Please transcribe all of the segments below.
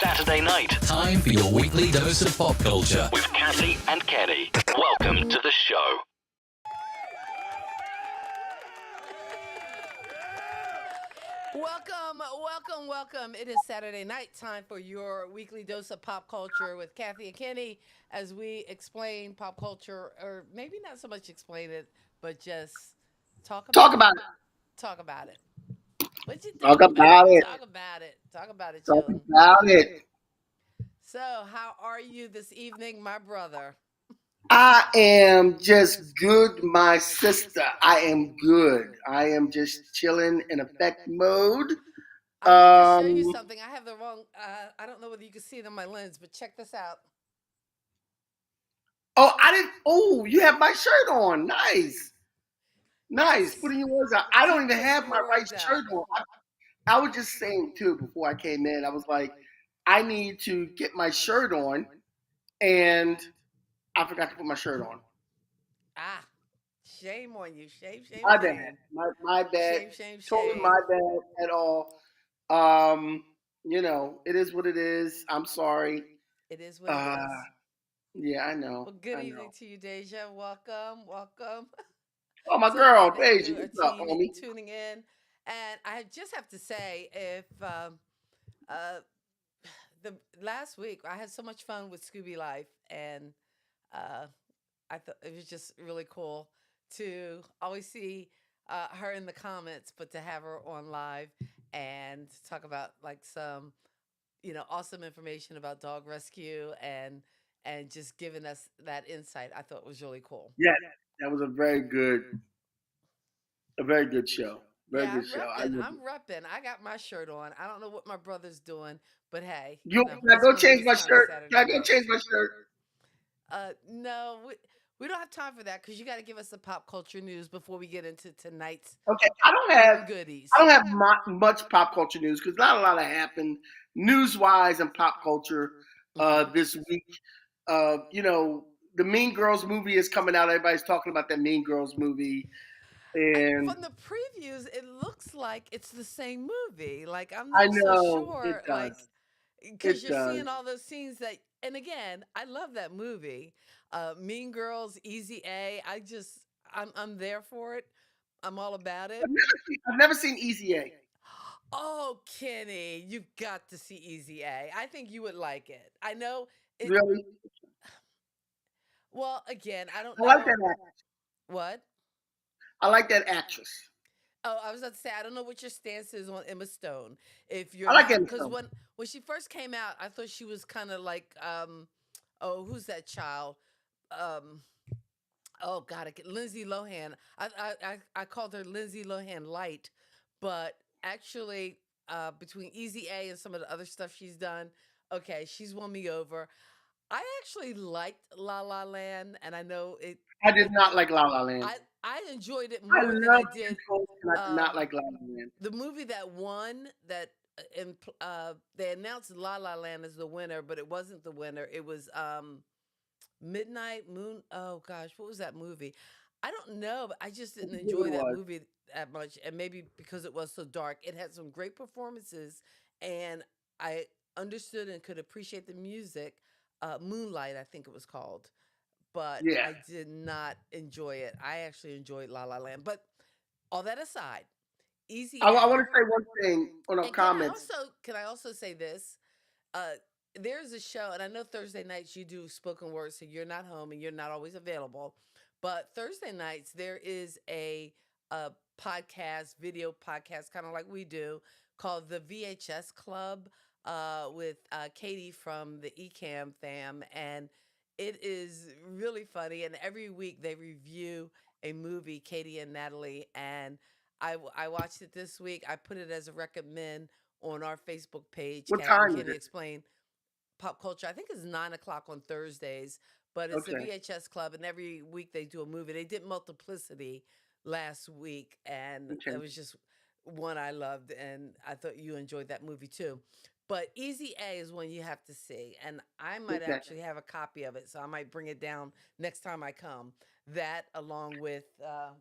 Saturday night. Time for your weekly dose of pop culture. With Kathy and Kenny. Welcome to the show. Welcome. It is Saturday night. Time for your weekly dose of pop culture with Kathy and Kenny as we explain pop culture, or maybe not so much explain it, but just talk about Talk it. about it. Talk about it. What you Talk think about about it? it. Talk about it, Talk children. about it. So, how are you this evening, my brother? I am just good, my sister. I am good. I am just chilling in effect mode. I need to show you Um. something. I have the wrong. I don't know whether you can see it on my lens, but check this out. Oh, I didn't. Oh, you have my shirt on. Nice. Nice. Yes. Putting your words out. I don't Keep even putting have my your right words out. shirt on. I was just saying too before I came in. I was like, I need to get my shirt on, and I forgot to put my shirt on. Ah, shame on you. My bad. Shame. My bad. Totally Shame. my bad at all. It is what it is. I'm sorry. It is what it Uh, is. yeah, I know. Well, good I evening know. to you, Deja. Welcome Oh, my to those girl, of you Paige, who are what's up, homie? tuning in. And I just have to say, if uh, the last week I had so much fun with Scooby Life, and uh, I thought it was just really cool to always see her in the comments, but to have her on live and talk about like some awesome information about dog rescue and just giving us that insight. I thought was really cool. Yeah, that was a very good show. Very Yeah, good show. I love I'm it. repping. I got my shirt on. I don't know what my brother's doing, but hey, Can I it's go one of change those my kind of shirt? Can Saturday I go nights. change my shirt? No, we don't have time for that because you got to give us the pop culture news before we get into tonight's Okay, goodies. I don't have much pop culture news because not a lot happened news wise and pop culture Mhm. this week. The Mean Girls movie is coming out. Everybody's talking about that Mean Girls movie, and From the previews, it looks like it's the same movie. Like I'm I not so know sure. it does. Like because It you're does. seeing all those scenes that, and again, I love that movie, Mean Girls, Easy A. I'm there for it. I'm all about it. I've never seen Easy A. Oh, Kenny, you've got to see Easy A. I think you would like it. I know it. Really, Well, again, I don't I like know that. what. I like that actress. Oh, I was about to say I don't know what your stance is on Emma Stone. If I you're like not, Emma because Stone. when she first came out, I thought she was kind of like, oh, who's that child? Um, oh God, Lindsay Lohan. I called her Lindsay Lohan light, but actually, between Easy A and some of the other stuff she's done, okay, she's won me over. I actually liked La La Land, and I know it. I did It not like La La Land. I enjoyed it I more than I love did Nicole, and I did not um, like La La Land. the movie that won. They announced La La Land as the winner, but it wasn't the winner. It was Midnight Moon. Oh gosh, what was that movie? I don't know, but I just I didn't forget what enjoy it that was. movie that much, and maybe because it was so dark. It had some great performances, and I understood and could appreciate the music. Moonlight, I think it was called, but Yeah. I did not enjoy it. I actually enjoyed La La Land. But all that aside, Easy I want A. to say one thing on our And comments. can I also say this? Uh, there's a show, and I know Thursday nights you do spoken word, so you're not home and you're not always available. But Thursday nights there is a podcast, video podcast, kind of like we do, called the VHS Club with Katie from the Ecamm fam, and it is really funny. And every week they review a movie, Katie and Natalie, and I watched it this week. I put it as a recommend on our Facebook page, What Kathy and time is Kenny it? Explain Pop Culture. I think it's 9 o'clock on Thursdays, but it's the Okay. VHS Club, and every week they do a movie. They did Multiplicity last week, and Okay. it was just one I loved, and I thought you enjoyed that movie too. But Easy A is one you have to see, and I might Okay. actually have a copy of it, so I might bring it down next time I come. That along with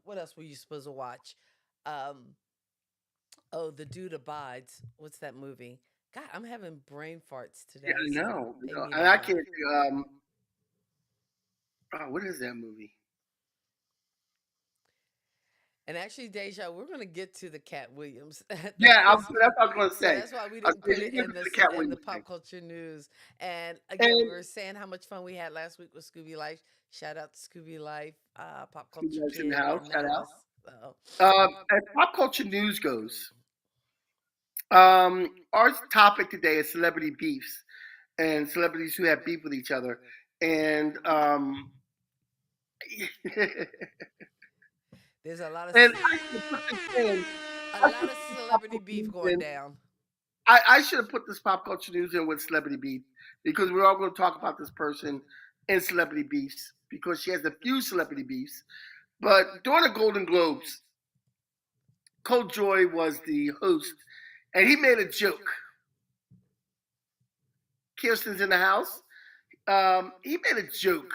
what else were you supposed to watch? Um, oh, The Dude Abides. What's that movie? God, I'm having brain farts Yeah, today, I so know. pay me And no I mind. can't. What is that movie? And actually, Deja, we're going to get to the Cat Williams. Yeah, That's that's what I was going to yeah, say. that's why we I was didn't saying, put you it get in to the Cat in the Williams thing. pop culture news. And again, we And were saying how much fun we had last week with Scooby Life. Shout out to Scooby Life, pop Steve culture Nash in the kid house, in the shout out. house. So, As pop culture news goes, our topic today is celebrity beefs and celebrities who have beef with each other. And there's a lot of and I should have put this in. a I lot should of put this pop celebrity culture beef news going in. down. I should have put this pop culture news in with celebrity beef because we're all going to talk about this person in celebrity beefs because she has a few celebrity beefs. But during the Golden Globes, Colt Joy was the host, and he made a joke. Kirsten's in the house. He made a joke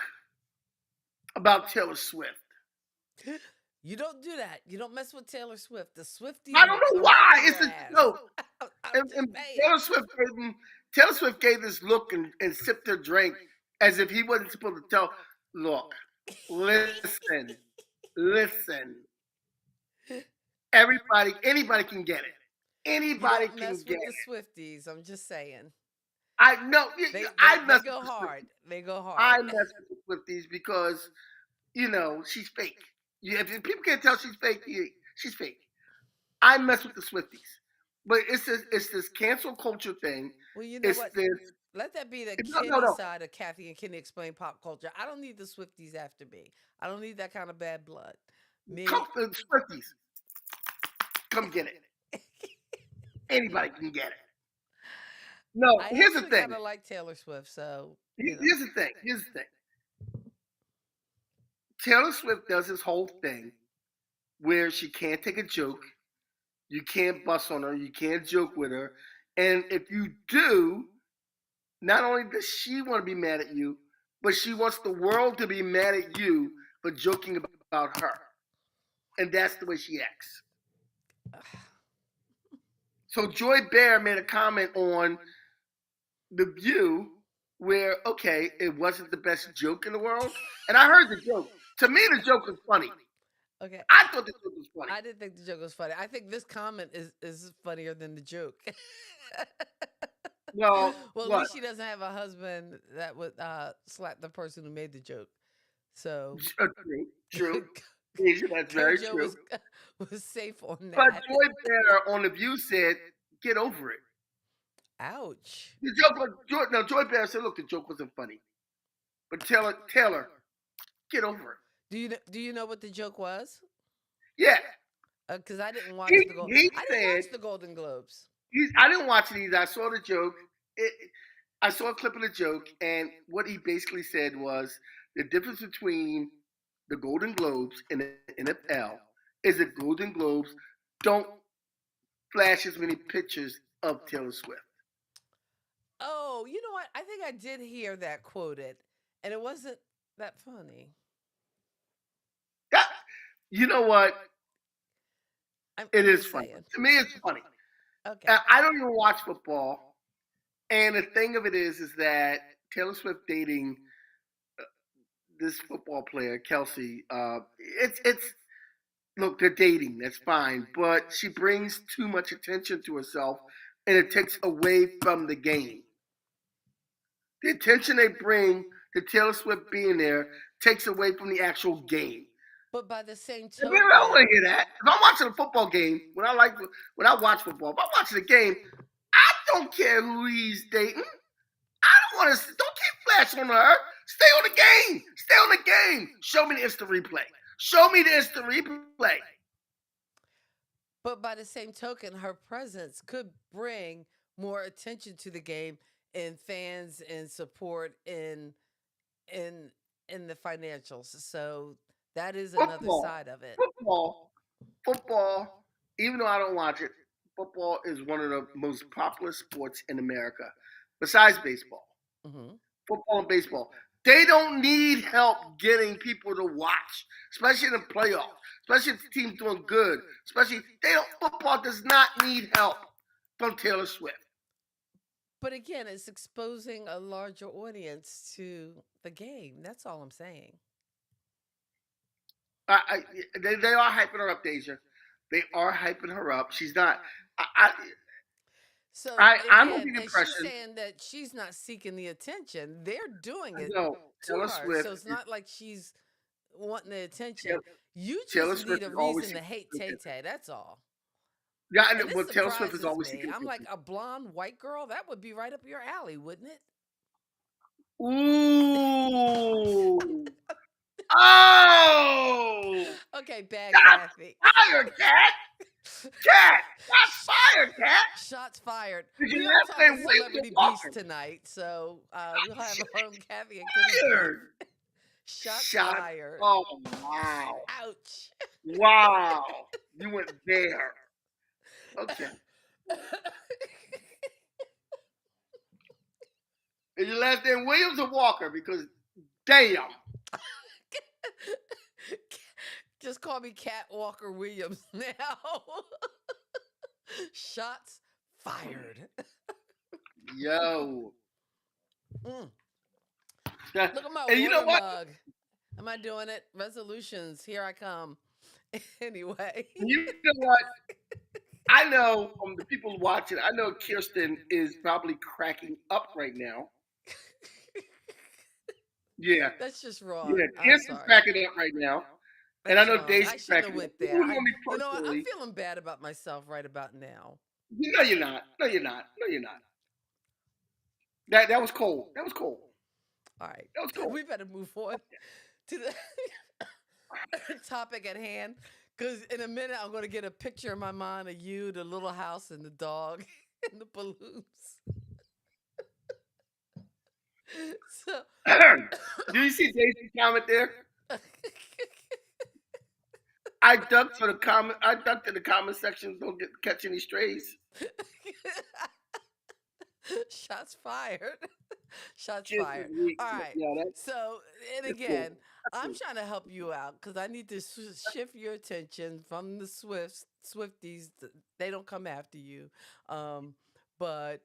about Taylor Swift. You don't do that. You don't mess with Taylor Swift. The I Swifties don't will know come why. after It's your a ass. joke. I'm just And saying. Taylor Swift gave this look and sipped her drink as if he wasn't supposed to tell. Look, listen, listen. Anybody can get it. You Anybody don't can mess get with the it. Swifties. I'm just saying. I know. I They mess go with the hard. Swifties. They go I hard. mess with the Swifties because she's fake. If people can't tell she's fake, she's fake. I mess with the Swifties, but it's this cancel culture thing. Well, you know It's what? this. Let that be the No, Kenny no. side of Kathy and Kenny explain pop culture. I don't need the Swifties after me. I don't need that kind of bad blood. Come Me, Swifties, come get it. Anybody can get it. No, I here's the actually thing. kind of like Taylor Swift, so Here's the thing. Here's the thing. Taylor Swift does this whole thing where she can't take a joke. You can't bust on her. You can't joke with her. And if you do, not only does she want to be mad at you, but she wants the world to be mad at you for joking about her. And that's the way she acts. So Joy Bear made a comment on The View where, okay, it wasn't the best joke in the world. And I heard the joke. To me, the joke was funny. okay. I thought the joke was funny. I didn't think the joke was funny. I think this comment is funnier than the joke. Well, Well, at what? least she doesn't have a husband that would slap the person who made the joke. So True. Asia, that's very Kojo true. was safe on But that. Joy Bear on The View said, get over it. Ouch. The joke was, no, Joy Bear said, look, the joke wasn't funny. But Taylor, get over it. Do you know what the joke was? Yeah. Because I didn't watch He, the gold. he I didn't said, watch the Golden Globes. I didn't watch it either. I saw the joke. I saw a clip of the joke, and what he basically said was the difference between the Golden Globes and the NFL is that Golden Globes don't flash as many pictures of Taylor Swift. Oh, you know what? I think I did hear that quoted, and it wasn't that funny. That, you know what? I'm It is just funny. saying. To me, it's funny. Okay. I don't even watch football, and the thing of it is that Taylor Swift dating this football player, Kelsey. It's look, they're dating. That's fine, but she brings too much attention to herself, and it takes away from the game. The attention they bring to Taylor Swift being there takes away from the actual game. But by the same And maybe I don't want token, to hear that. If I'm watching a football game, when I watch football, if I'm watching a game, I don't care who he's dating. I don't want to. Don't keep flashing on her. Stay on the game. Stay on the game. Show me the instant replay. Show me the instant replay. but by the same token, her presence could bring more attention to the game and fans and support in in the financials. So that is another Football, side of it. football. Even though I don't watch it, football is one of the most popular sports in America, besides baseball. Hmm. Football and baseball. They don't need help getting people to watch, especially in the playoffs, especially if the team's doing good. Especially football does not need help from Taylor Swift. But again, it's exposing a larger audience to the game. That's all I'm saying. I, they are hyping her up, Deja. They are hyping her up. She's not. I, So I'm under again, the and she's impression. saying that she's not seeking the attention. They're doing I it know to Taylor her. Swift So it's is not like she's wanting the attention. Taylor, You Taylor just need Swift a is always reason to seeking hate Tay attention. Tay. That's all. Yeah, I know. And this Well, Taylor Swift is surprises always me. seeking I'm like attention. a blonde white girl. That would be right up your alley, wouldn't it? Ooh. Oh. Okay, bad Shots Kathy. fired, Cat. Cat. Shots fired, Cat. Shots fired. Did We your are last talking name Williams or celebrity beefs Walker? tonight, so we'll have Shots our own Kathy and Kitty beef. fired. Shots Shots. fired. Oh, wow. Ouch. Wow. You went there. Okay. Is your last name Williams or Walker? Because, damn. Just call me Cat Walker Williams now. Shots fired. Yo. Mm. That- Look at my and you know water what? mug. Am I doing it? Resolutions. Here I come. Anyway. You know what? I know from the people watching, I know Kirsten is probably cracking up right now. Yeah. That's just wrong. Yeah. I'm Kirsten's sorry. cracking up right now. And I That's know wrong. I Daisy shouldn't have cracking up. went You there. know me You know what? I'm personally. feeling bad about myself right about now. No, you're not. No, you're not. No, you're not. That was cold. That was cold. All right. That was cold. We better move on to the topic at hand. Because in a minute, I'm going to get a picture in my mind of you, the little house, and the dog, and the balloons. So, Do you see Daisy's comment there? I ducked for the comment. I ducked in the comment section. Don't catch any strays. shots fired. Shots Cheers fired. this week. All right. Yeah, that's So, and cool. again, I'm Cool. trying to help you out because I need to shift your attention from the Swifties. They don't come after you. But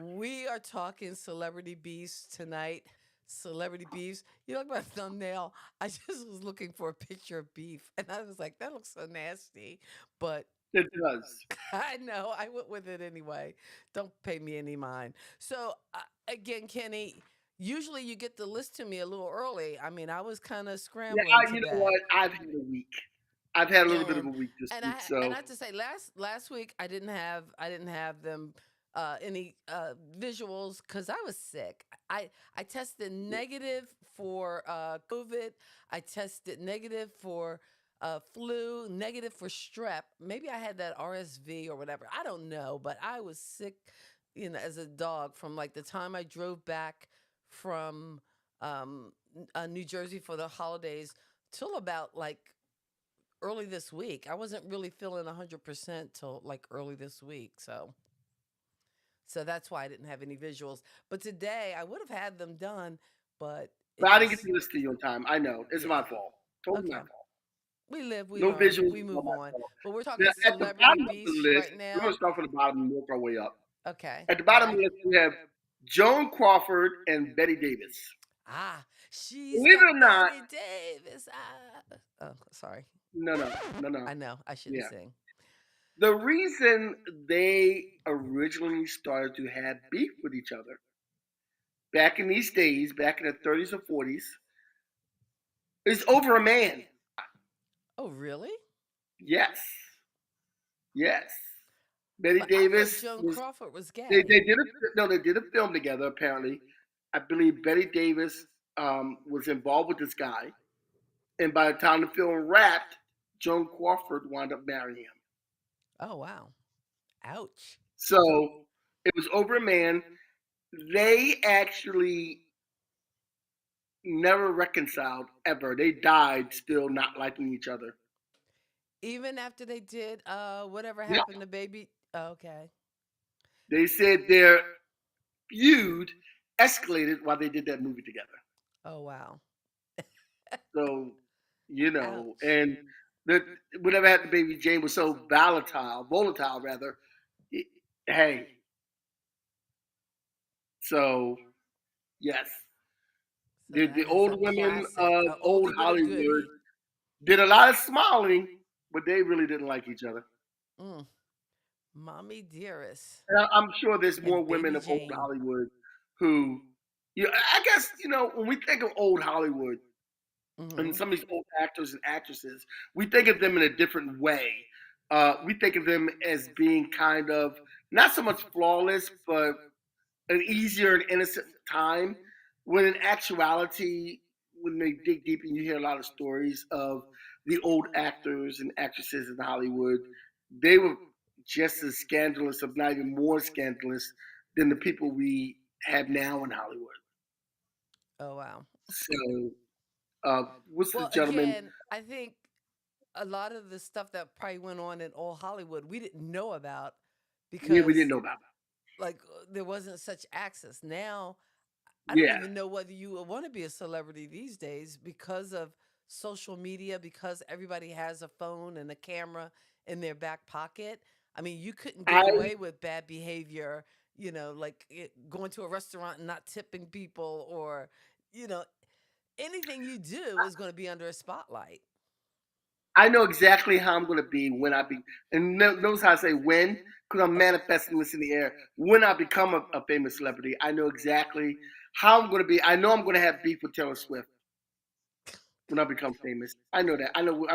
we are talking celebrity beefs tonight. Celebrity beefs. You look at my thumbnail. I just was looking for a picture of beef, and I was like, "That looks so nasty." But It does. I know I went with it anyway. Don't pay me any mind. So again, Kenny, usually you get the list to me a little early. I mean, I was kind of Yeah, scrambling you know today. what? I've had a week. I've had a little bit of a And week this and week. I So have to say last week I didn't have them any visuals because I was sick. I tested negative for COVID. I tested negative for flu, negative for strep. Maybe I had that RSV or whatever. I don't know, but I was sick, as a dog from like the time I drove back from New Jersey for the holidays till about like early this week. I wasn't really feeling 100% till like early this week. So that's why I didn't have any visuals. But today I would have had them done, but but it I didn't get just to listen to you on time. I know. It's my yeah. fault. Totally my Okay. fault. We live, we No learn, visuals we is move my on. fault. But we're Now, talking at the celebrity bottom of the beasts list, right we're going now. to start from the bottom and work our way up. Okay. At the All bottom of right. the list, we have Joan Crawford and Betty Davis. She's Believe it got or not, Betty Davis. Oh, sorry. no. I know. I shouldn't Yeah. sing. The reason they originally started to have beef with each other back in these days, back in the 30s or 40s, is over a man. Oh, really? Yes. Yes. Betty But Davis I thought Joan was Crawford was gay. they did a film together apparently. I believe Betty Davis was involved with this guy, and by the time the film wrapped, Joan Crawford wound up marrying him. Oh, wow. Ouch. So it was over a man. They actually never reconciled ever. They died still not liking each other. Even after they did whatever Yep. happened to baby. Oh, okay. They said their feud escalated while they did that movie together. Oh, wow. So, Ouch. and whatever happened to Baby Jane was so volatile rather. Hey, So yes, So the that is a old women classic, of a old oldie but a Hollywood goodie. did a lot of smiling, but they really didn't like each other. Mm. Mommy Dearest And I'm sure there's more and women Baby of old Jane. Hollywood who, I guess, when we think of old Hollywood and Hmm. some of these old actors and actresses, we think of them in a different way. We think of them as being kind of not so much flawless, but an easier and innocent time. When in actuality, when they dig deep and you hear a lot of stories of the old actors and actresses in Hollywood, they were just as scandalous, if not even more scandalous, than the people we have now in Hollywood. Oh wow. So, what's the Well, gentleman? again, I think a lot of the stuff that probably went on in old Hollywood we didn't know about We didn't because know about. like there wasn't such access. Now I don't Yeah, even know whether you would want to be a celebrity these days because of social media, because everybody has a phone and a camera in their back pocket. I mean, you couldn't get I away with bad behavior, like going to a restaurant and not tipping people or, you know, anything you do is going to be under a spotlight. I know exactly how I'm going to be when I be, and notice how I say when, because I'm Okay. manifesting this in the air. When I become a famous celebrity, I know exactly how I'm going to be. I know I'm going to have beef with Taylor Swift when I become famous. I know that. I know.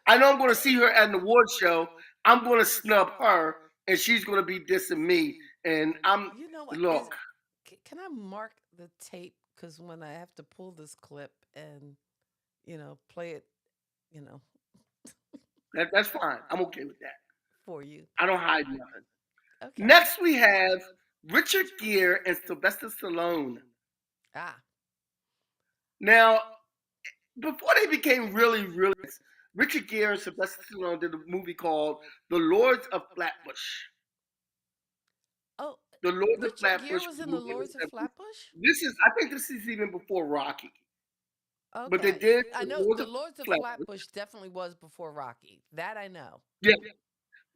I'm going to see her at an award show. I'm going to snub her, and she's going to be dissing me. And You know what is look. can I mark the tape cuz when I have to pull this clip and, play it, you know, That's fine. I'm okay with that. for you. I don't hide nothing. Okay. Next, we have Richard Gere and Sylvester Stallone. Ah. Now, before they became really, Richard Gere and Sylvester Stallone did a movie called The Lords of Flatbush. Oh, The Lords of Richard Gere Flatbush was was a in the movie in the Lords of 70s. Flatbush? I think this is even before Rocky. But they Okay. did I The know Lords the of Lords of Flatbush. Flatbush definitely was before Rocky. That I know. Yeah,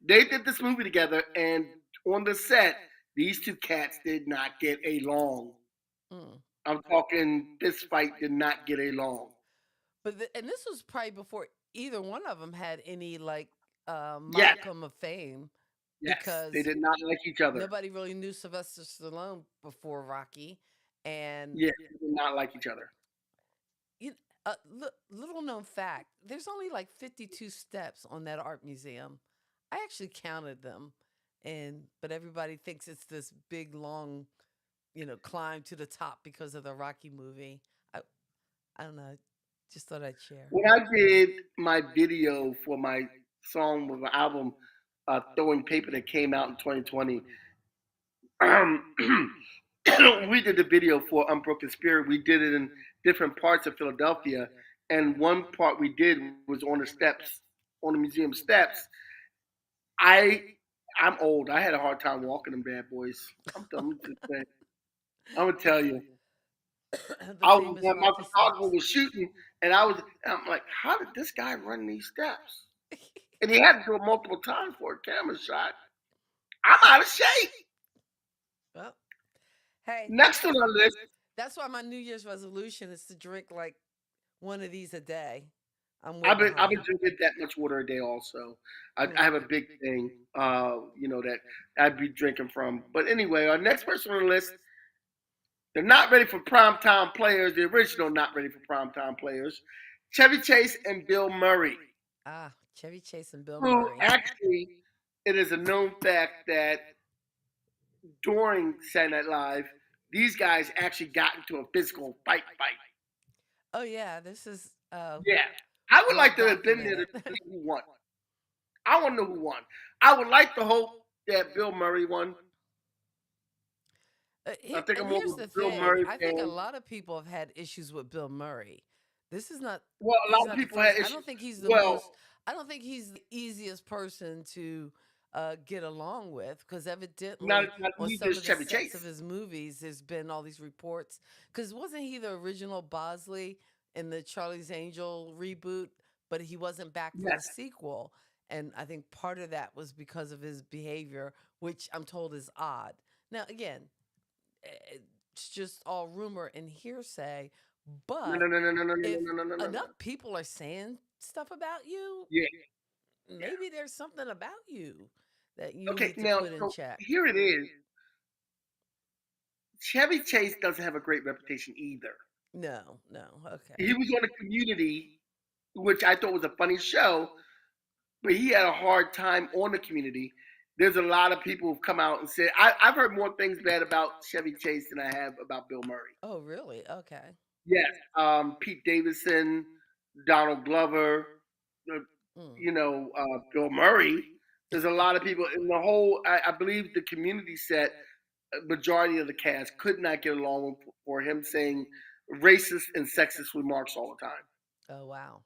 they did this movie together, and on the set, these two cats did not get along. Mm. I'm talking, this fight did not get along. And this was probably before either one of them had any like Yes, modicum of fame yes, they because did not like each other. nobody really knew Sylvester Stallone before Rocky, and Yeah, they did not like each other. you, little known fact: there's only like 52 steps on that art museum. I actually counted them, and but everybody thinks it's this big long, climb to the top because of the Rocky movie. I I don't know. Just thought I'd share. When I did my video for my song with my album, Throwing Paper, that came out in 2020, we did the video for Unbroken Spirit. We did it in different parts of Philadelphia. And one part we did was on the steps, on the museum steps. I, I'm old. I had a hard time walking them bad boys. I'm just saying. I'm gonna tell you. The famous My Rocky photographer steps. was shooting, and I'm like, how did this guy run these steps? And he had to do it multiple times for a camera shot. I'm out of shape. Well, hey, Next on our list, that's why my New Year's resolution is to drink like one of these a day. I'm way I've been behind. drinking that much water a day. Also, I Mm. have a big thing, that I'd be drinking from. But anyway, our next person on the list, they're not ready for primetime players. The original not ready for primetime players, Chevy Chase and Bill Murray, Ah, Chevy Chase and Bill who Murray. actually, it is a known fact that during Saturday Night Live, these guys actually got into a physical fight. Oh yeah, this is Yeah. I would well like to have been there to documented. see who won. I want to know who won. I would like to hope that Bill Murray won. I think I'm And more here's of the a Bill thing: Murray I think a fan. lot of people have had issues with Bill Murray. This is not. Well, a He's lot of not the people had first. I issues. don't think he's the Well, most. I don't think he's the easiest person to get along with because evidently not on neither some is of the Chevy sets of Chase. his movies, there's been all these reports. Because wasn't he the original Bosley in the Charlie's Angel reboot? But he wasn't back for the Yes. sequel, and I think part of that was because of his behavior, which I'm told is odd. Now, again, it's just all rumor and hearsay. No, But no, no, no, no, no, if no, no, no, no, no. enough people are saying stuff about you, Yeah, yeah. maybe there's something about you that you Okay, need to now put in so check. here it is. Chevy Chase doesn't have a great reputation either. No, no, okay. He was on a Community, which I thought was a funny show, but he had a hard time on the Community. There's a lot of people who've come out and said I've heard more things bad about Chevy Chase than I have about Bill Murray. Oh, really? Okay. Yes, Pete Davidson, Donald Glover, uh, Mm. Bill Murray. There's a lot of people in the whole. I believe the Community set, majority of the cast could not get along for him saying racist and sexist remarks all the time. Oh, wow.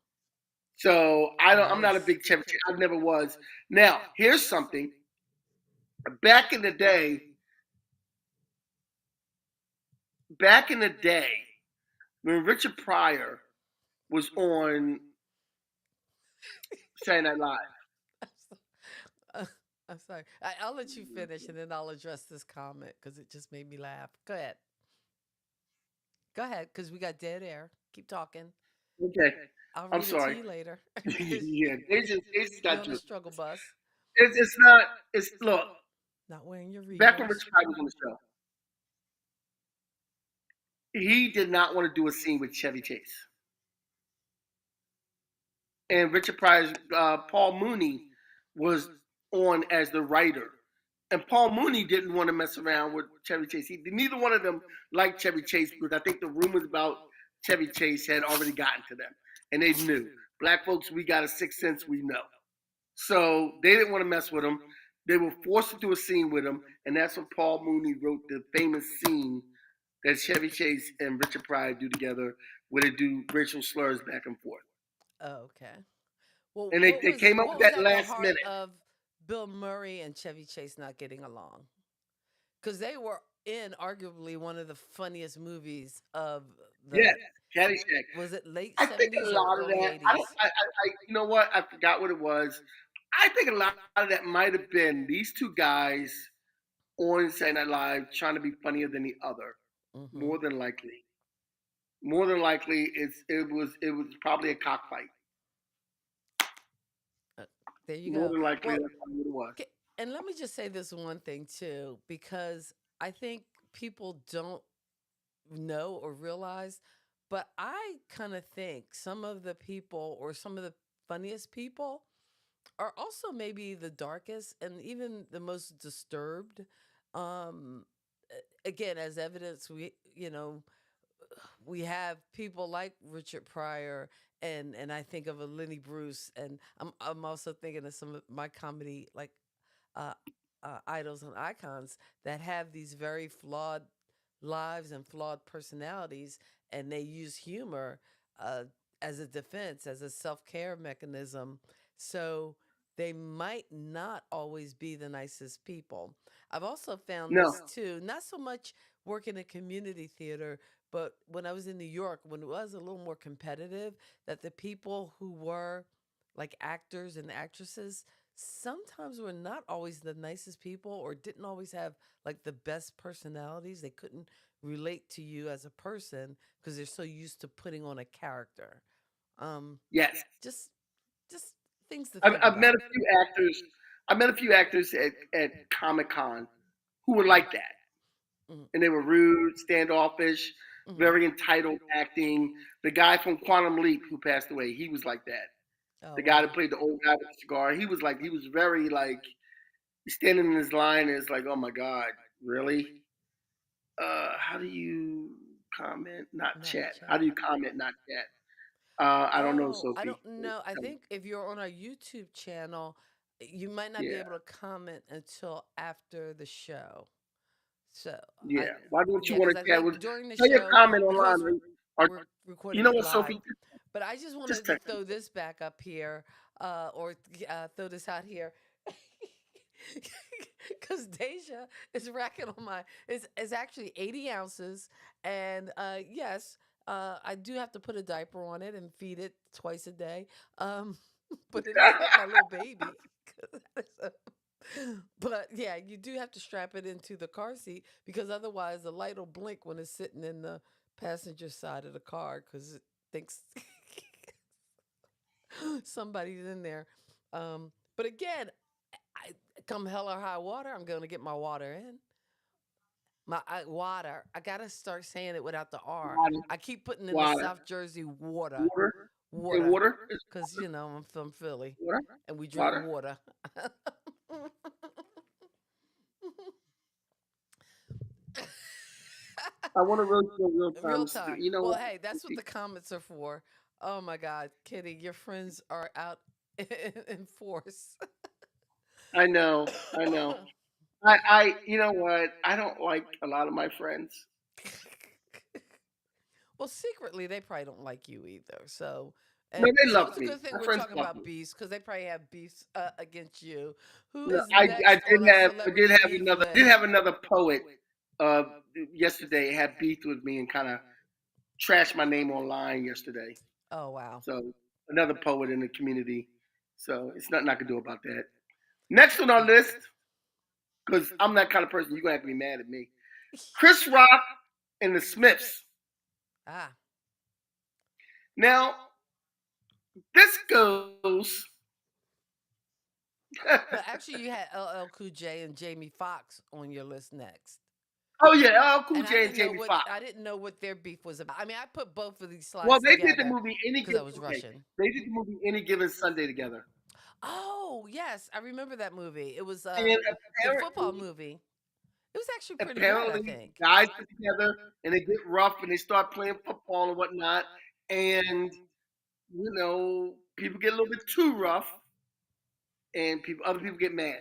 So I'm not a Nice. big Chevy Chase. I never was. Now here's something. Back in the day, back in the day, when Richard Pryor was on Saturday Night Live. I'm so- uh, I'm sorry. I'll let you finish and then I'll address this comment because it just made me laugh. Go ahead. Go ahead because we got dead air. Keep talking. Okay, I'll I'm read it to sorry. you later. 'Cause Yeah, they just you're got on the you. struggle bus, It's not. It's look. not wearing your Back when readers. Richard Pryor was on the show, he did not want to do a scene with Chevy Chase. And Richard Pryor's Paul Mooney was on as the writer. And Paul Mooney didn't want to mess around with Chevy Chase. Neither one of them liked Chevy Chase because I think the rumors about Chevy Chase had already gotten to them. And they knew. Black folks, we got a sixth sense, we know. So they didn't want to mess with him. They were forced to do a scene with him. And that's when Paul Mooney wrote the famous scene that Chevy Chase and Richard Pryor do together where they do racial slurs back and forth. Oh, okay. Well, And they came up what with was that at the last heart minute. of Bill Murray and Chevy Chase not getting along? Because they were in arguably one of the funniest movies of Yes, the Caddyshack. was it late I think a 70s or lot of early that. I don't. 80s? You know what? I forgot what it was. I think a lot of that might have been these two guys on Saturday Night Live trying to be funnier than the other. Mm-hmm. More than likely. More than likely, it was probably a cockfight. Uh, there you More go. than likely, Well, that's probably what it was. and let me just say this one thing too, because I think people don't know or realize, but I kind of think some of the people or some of the funniest people are also maybe the darkest and even the most disturbed. Um, Again, as evidence, we have people like Richard Pryor and I think of a Lenny Bruce, and I'm also thinking of some of my comedy like uh, idols and icons that have these very flawed lives and flawed personalities, and they use humor uh, as a defense, as a self care mechanism. So they might not always be the nicest people. I've also found No, this too, not so much working in community theater, but when I was in New York, when it was a little more competitive, that the people who were like actors and actresses sometimes were not always the nicest people or didn't always have like the best personalities. They couldn't relate to you as a person because they're so used to putting on a character. Um, yes. just just things to I've, think I've met about. a few actors. I met a few actors at Comic Con who were like that, Mm, and they were rude, standoffish, mhm. very entitled acting. The guy from Quantum Leap who passed away, he was like that. Oh The guy wow. that played the old guy with the cigar, he was very like standing in his line and it's like, oh my god, really? How do you comment, not Not chat? How chat. do you comment, not chat? I don't know, Oh, I Sophie. don't know. I think if you're on our YouTube channel, you might not be Yeah, able to comment until after the show. So I, yeah. Why don't you yeah, want because to I chat? think during the Tell your show, comment because online. Or we're you recording know it what, live. Sophie? But I just Just wanted to text me. throw this back up here, or throw this out here, because Deja is racking on my is actually 80 ounces, and yes, I do have to put a diaper on it and feed it twice a day. But it is not my little baby. 'Cause that is But yeah, you do have to strap it into the car seat because otherwise the light will blink when it's sitting in the passenger side of the car because it thinks somebody's in there. But again, I come hell or high water, I'm going to get my water in. Water. I gotta start saying it without the R. Water, I keep putting in the water, South Jersey water, water. You say water, water? It's because I'm from Philly, water. and we drink Water. water. I want to really feel real Real time. time. You know Well, what? hey, that's what the comments are for. Oh my God, Kitty, your friends are out in force. I know. I know. You know what? I don't like a lot of my friends. Well, secretly, they probably don't like you either. So, No, they so love it's a me. good thing My we're friends talking love about me. beefs because they probably have beefs against you. Who No, is next on our I did celebrity have beef another, did list? have another poet, uh, yesterday had beef with me and kind of trashed my name online yesterday. Oh, wow. So another poet in the community. So it's nothing I can do about that. Next on our list, because I'm that kind of person, you're gonna have to be mad at me. Chris Rock and the Smiths. Ah, Now this goes. but actually, you had LL Cool J and Jamie Foxx on your list next. Oh yeah, Cool And I J and didn't know Jamie what Foxx. I didn't know what their beef was about. I mean, I put both of these Well, slides they did the together movie any because I given was okay. rushing. They did the movie Any Given Sunday together, Oh, yes, I remember that movie. It was and the football apparently, movie. It was actually pretty good, I apparently, think. guys get together and they get rough and they start playing football and whatnot, and people get a little bit too rough, and other people get mad.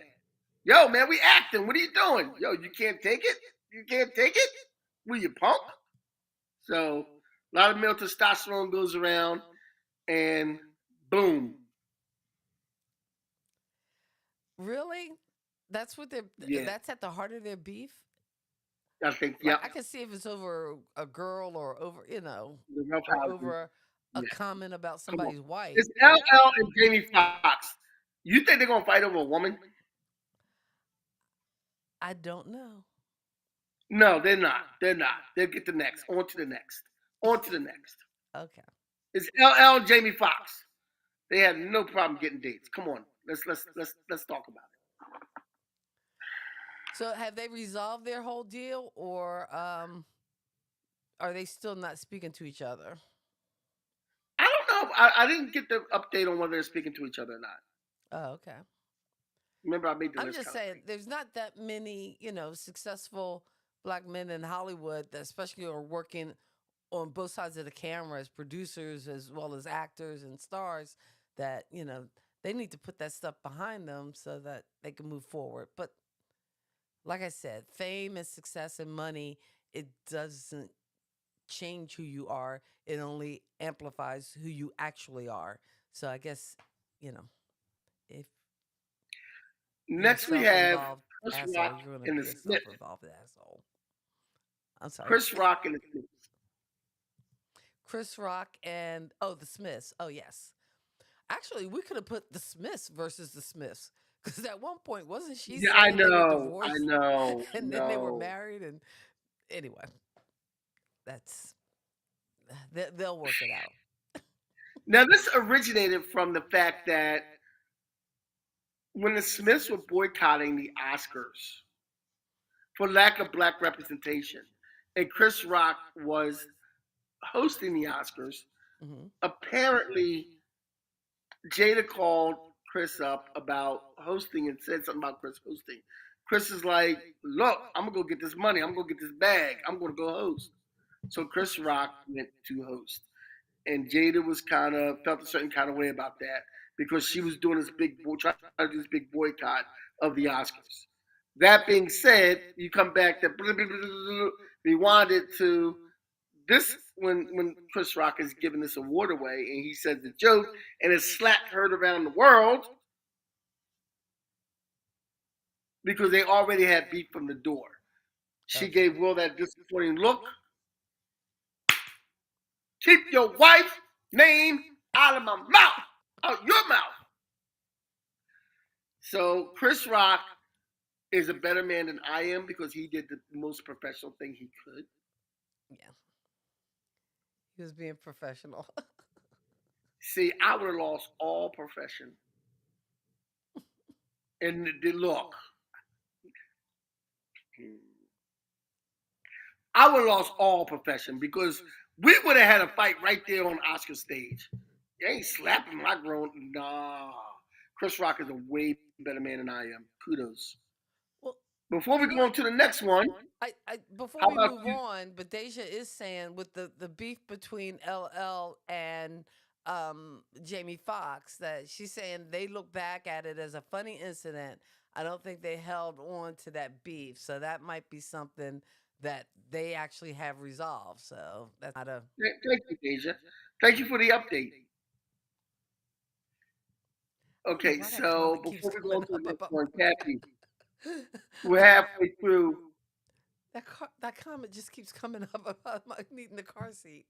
Yo, man, we acting. What are you doing? Yo, you can't take it. You can't take it. Will you punk? So a lot of male testosterone goes around, and boom, Really? That's what they're yeah. that's at the heart of their beef? I think, Like yep, I can see if it's over a girl or over, the rough or houses. over a Yeah, comment about come on. somebody's wife. It's LL and Jamie Foxx. You think they're gonna fight over a woman? I don't know. No, they're not. They're not. They'll get the next. On to the next. On to the next. Okay. It's LL and Jamie Foxx. They had no problem getting dates. Come on, let's talk about it. So have they resolved their whole deal or are they still not speaking to each other? I don't know. I didn't get the update on whether they're speaking to each other or not. Oh, okay. Remember, I made the I'm list just kind of saying late. there's not that many, successful black men in Hollywood that especially are working on both sides of the camera as producers as well as actors and stars that, they need to put that stuff behind them so that they can move forward. But like I said, fame and success and money, it doesn't change who you are. It only amplifies who you actually are. So I guess, you know, if you're a Next, we have self-involved Chris asshole, Rock you're going to and the be a Smith. self-involved asshole. I'm sorry. Chris Rock and the Smith. Chris Rock and the Smiths. Oh yes. Actually, we could have put the Smiths versus the Smiths because at one point wasn't she Yeah, I saying they were know. I divorced know. and then they were No. married and anyway, that's they'll work it out. Now, this originated from the fact that when the Smiths were boycotting the Oscars for lack of black representation, and Chris Rock was hosting the Oscars, Hmm. apparently Jada called Chris up about hosting and said something about Chris hosting. Chris is like, "Look, I'm gonna go get this money. I'm gonna get this bag. I'm gonna go host." So Chris Rock went to host, and Jada was kind of felt a certain kind of way about that because she was doing this trying to do this big boycott of the Oscars. That being said, you come back to rewind it to this when Chris Rock is giving this award away and he says the joke and it's slapped heard around the world because they already had beef from the door. She Okay. gave Will that disappointing look. Keep your wife's name out of my mouth, out your mouth. So Chris Rock is a better man than I am because he did the most professional thing he could. Yeah. He was being professional. See, I would have lost all profession. And the look, I would have lost all profession because we would have had a fight right there on Oscar stage. You ain't slapping my grown. Nah. Chris Rock is a way better man than I am. Kudos. Well, Before we go on to the next one, before how we about move you? on, but Deja is saying with the beef between LL and Jamie Foxx that she's saying they look back at it as a funny incident. I don't think they held on to that beef, so that might be something that they actually have resolved. So that's not a Thank you, Deja. Thank you for the update. I don't know Okay, why that so comment keeps before we go coming on to the up next about one, my Kathy, we're halfway through. that comment just keeps coming up about my needing the car seat.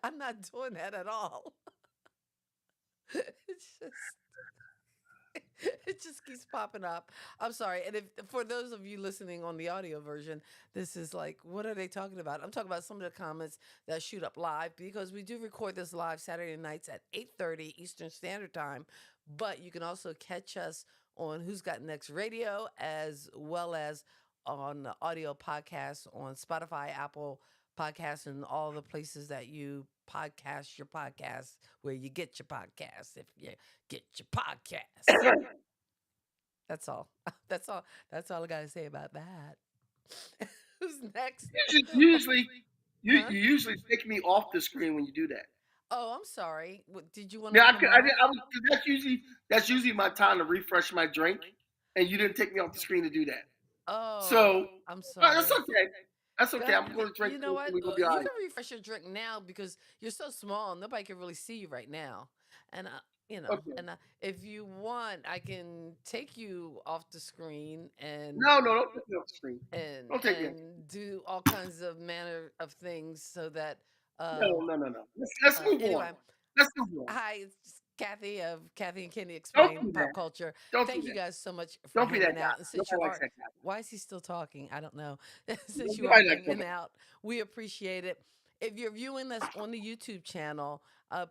I'm not doing that at all. It's just it just keeps popping up. I'm sorry. And if for those of you listening on the audio version, this is like, what are they talking about? I'm talking about some of the comments that shoot up live because we do record this live Saturday nights at 8:30 Eastern Standard Time. But you can also catch us on Who's Got Next Radio as well as on the audio podcast on Spotify, Apple Podcasts, and all the places that you podcast your podcast where you get your podcast. If you get your podcast. That's all. That's all. That's all I gotta say about that. Who's next? Usually, you, Huh? you usually take me off the screen when you do that. Oh, I'm sorry. What, did you want to Yeah, come off? I was. That's usually my time to refresh my drink, and you didn't take me off the screen to do that. Oh, So I'm that's sorry. okay. That's Go okay. ahead. I'm going to drink You know this, what? and we're gonna be all You right. can refresh your drink now because you're so small. Nobody can really see you right now. And Okay. if you want, I can take you off the screen No, don't take me off the screen. Don't take me off. do all kinds of manner of things so that No. Let's move on. anyway. Let's move on. Hi, it's Kathy of Kathy and Kenny Don't Explain do Pop that. Culture. Don't do Thank you that. guys so much for Don't be that hanging guy. out. And since Nobody you likes are, that guy. why is he still talking? I don't know. Since you are Nobody likes that hanging guy. out, we appreciate it. If you're viewing us on the YouTube channel,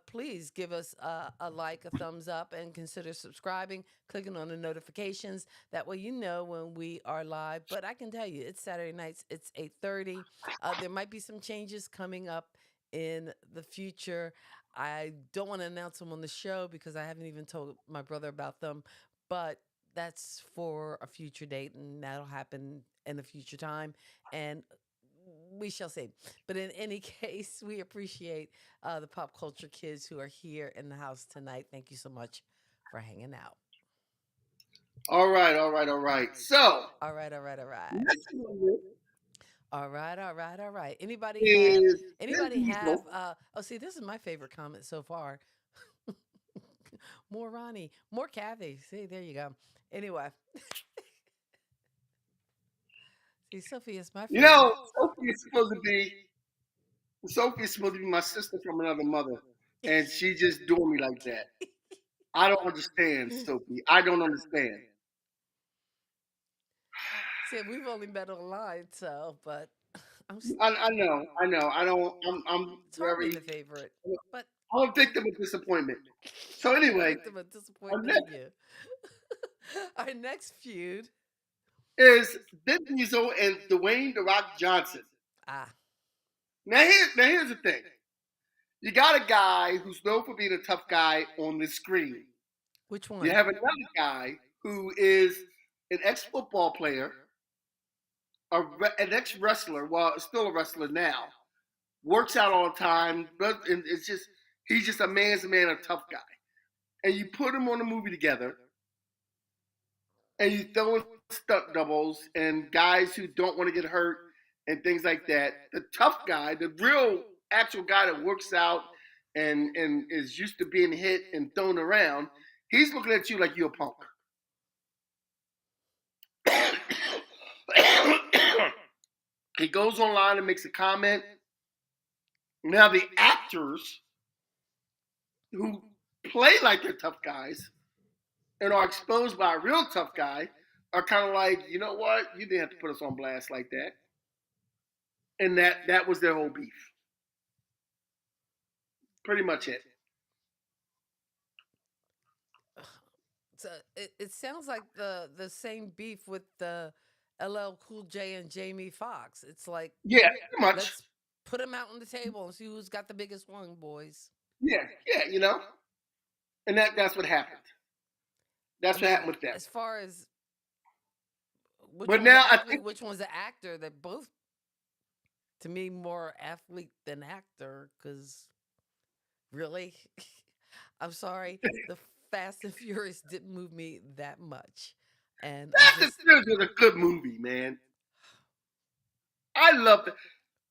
please give us a like, a thumbs up, and consider subscribing, clicking on the notifications. That way you know when we are live. But I can tell you, it's Saturday nights. It's 8:30. There might be some changes coming up in the future. I don't want to announce them on the show because I haven't even told my brother about them, but that's for a future date and that'll happen in a future time. And we shall see. But in any case, we appreciate the pop culture kids who are here in the house tonight. Thank you so much for hanging out. All right. So All right, all right, all right. next one All right, all right, all right. is Vin Anybody have Diesel. oh see, this is my favorite comment so far. More Ronnie, more Kathy. See, there you go. Anyway, see, Sophie is my You favorite. know, Sophie is supposed to be my sister from another mother, and she just doing me like that. I don't understand, Sophie. I don't understand. See, we've only met online, so but I'm I know. I don't. I'm it's hard being very. the favorite, but I'm a victim of disappointment. So you're a anyway, victim of our disappointment next again. Our next feud. is Vin Diesel and Dwayne the Rock Johnson. Ah, Here's the thing. You got a guy who's known for being a tough guy on the screen. which You one? have another guy who is an ex-football player, an ex-wrestler, well, still a wrestler now, works out all the time, but it's just he's just a man's man, a tough guy. And you put them on a movie together, and you throw in stunt doubles and guys who don't want to get hurt and things like that. The tough guy, the real actual guy that works out and is used to being hit and thrown around, he's looking at you like you're a punk. He goes online and makes a comment. Now the actors who play like they're tough guys and are exposed by a real tough guy are kind of like, you know what? You didn't have to put us on blast like that. And that was their whole beef. Pretty much it. So it sounds like the same beef with the LL Cool J and Jamie Foxx. It's like, Yeah, pretty much. let's put them out on the table and see who's got the biggest one, boys. Yeah, yeah, you know. And that's what happened. I That's what mean, happened with them. as far as which But one's an now I athlete, think which one's an actor, they're both, to me, more athlete than actor. Because really, I'm sorry, the Fast and Furious didn't move me that much, and I'm Fast and just Furious was a good movie, man. I loved it.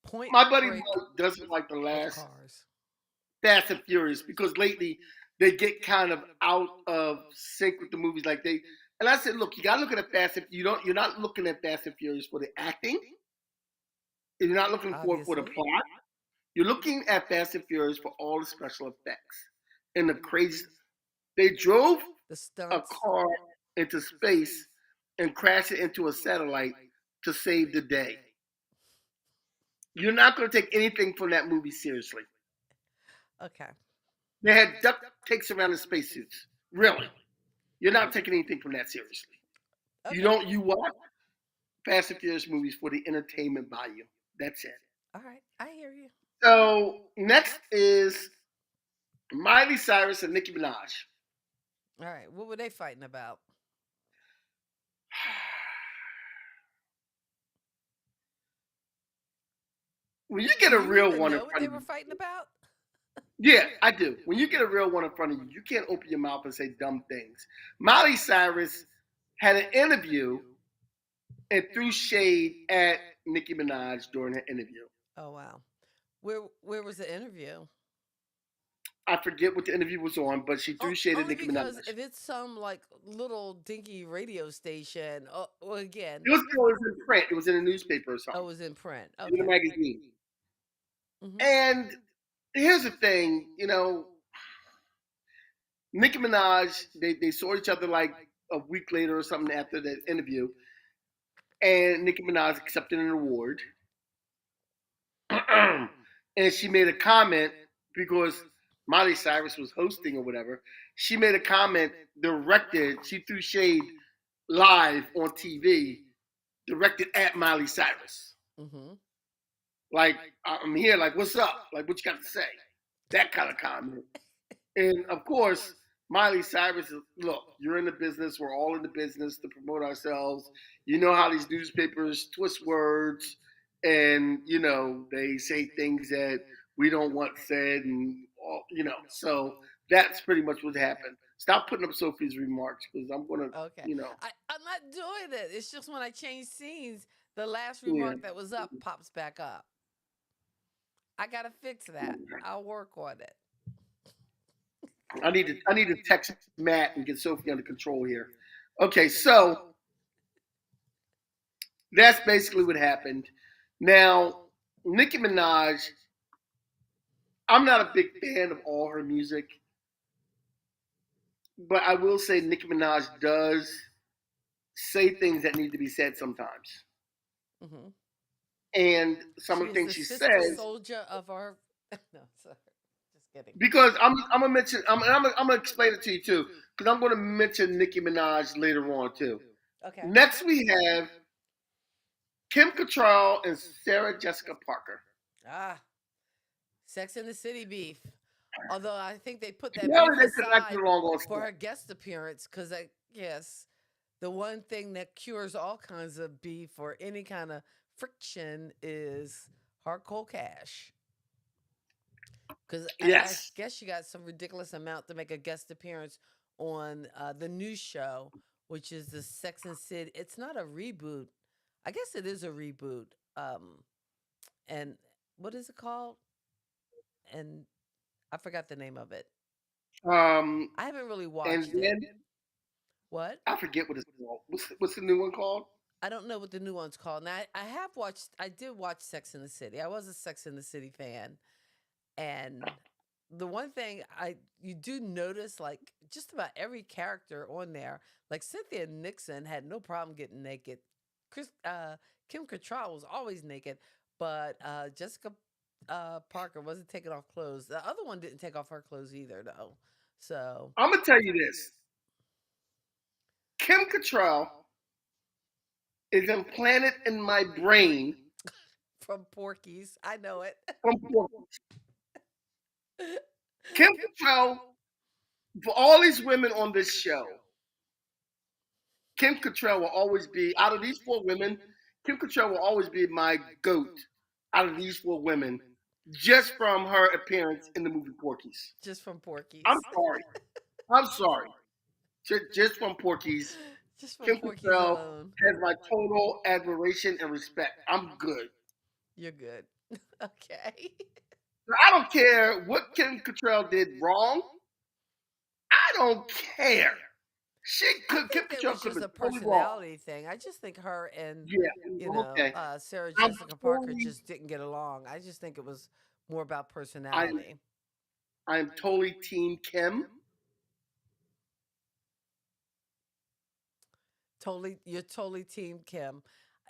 Point My buddy Break Mike doesn't like the with last cars. Fast and Furious because lately they get kind of out of sync with the movies. Like they and I said, look, you gotta look at Fast and you're not looking at Fast and Furious for the acting, and you're not looking for the Obviously, plot. You're looking at Fast and Furious for all the special effects and the crazy. They drove the a stunts. car into space and crashed it into a satellite to save the day. You're not going to take anything from that movie seriously. Okay, They had duct takes around the spacesuits. Really, you're not taking anything from that seriously. You okay, don't. You watch Fast and Furious movies for the entertainment value. That's it. all right. I hear you. So next is Miley Cyrus and Nicki Minaj. All right, what were they fighting about? When you get Do a you real even one in know what front they of were you, fighting about? yeah, I do. When you get a real one in front of you, you can't open your mouth and say dumb things. Miley Cyrus had an interview and threw shade at Nicki Minaj during her interview. Oh wow, where was the interview? I forget what the interview was on, but she threw shade at Only Nicki Minaj. because if it's some like little dinky radio station, well, again, It was in print. It was in a newspaper or oh, something, it was in print. in a Okay. magazine. Hmm. And here's the thing, Nicki Minaj, they saw each other like a week later or something after the interview, and Nicki Minaj accepted an award. And she made a comment because Miley Cyrus was hosting or whatever. She made a comment directed, she threw shade live on TV, directed at Miley Cyrus. Hmm. Like, I'm here, like, what's up? Like, what you got to say? That kind of comment. And of course, Miley Cyrus is, look, you're in the business. We're all in the business to promote ourselves. You know how these newspapers twist words and, they say things that we don't want said and, so that's pretty much what happened. Stop putting up Sophie's remarks because I'm going Okay. to, I'm not doing it. It's just when I change scenes, the last yeah. remark that was up pops back up. I gotta fix that. I'll work on it. I need to text Matt and get Sophie under control here. Okay, so that's basically what happened. Now, Nicki Minaj, I'm not a big fan of all her music, but I will say Nicki Minaj does say things that need to be said sometimes. Hmm. And some She of the is things the she sister says, soldier of our. No, sorry, just kidding. because I'm gonna mention, I'm gonna explain it to you too, because I'm gonna mention Nicki Minaj later on too. Okay. Next we have Kim Cattrall and Sarah Jessica Parker. Ah, Sex in the City beef. Although I think they put that beef Apparently they could not get aside along on for set. her guest appearance because I guess the one thing that cures all kinds of beef or any kind of friction is hard cold cash. Because I Yes. guess she got some ridiculous amount to make a guest appearance on the new show, which is the Sex and City. It's not a reboot. I guess it is a reboot. And what is it called? And I forgot the name of it. Um, I haven't really and watched it. then What? I forget what it's called. What's the new one called? I don't know what the new one's called. Now I have watched. I did watch Sex in the City. I was a Sex in the City fan, and the one thing you do notice, like just about every character on there, like Cynthia Nixon had no problem getting naked. Kim Cattrall was always naked, but Jessica Parker wasn't taking off clothes. The other one didn't take off her clothes either, though. So I'm gonna tell you this: Kim Cattrall is implanted in my brain from Porky's, I know it. from Kim Cattrall. For all these women on this show, Kim Cattrall will always be, out of these four women, Kim Cattrall will always be my GOAT out of these four women, just from her appearance in the movie Porky's. Just from Porky's. I'm sorry. I'm sorry. Just from Porky's. Just from Kim Porky's Cattrall alone. has my total admiration and respect. I'm good. You're good. Okay. I don't care what Kim Cattrall did wrong. I don't care. I Kim think that Cattrall was could just have a been totally wrong. personality thing. I just think her and Yeah. Okay. Sarah I'm Jessica Parker totally, just didn't get along. I just think it was more about I'm personality. I'm totally Team Kim. You're totally Team Kim.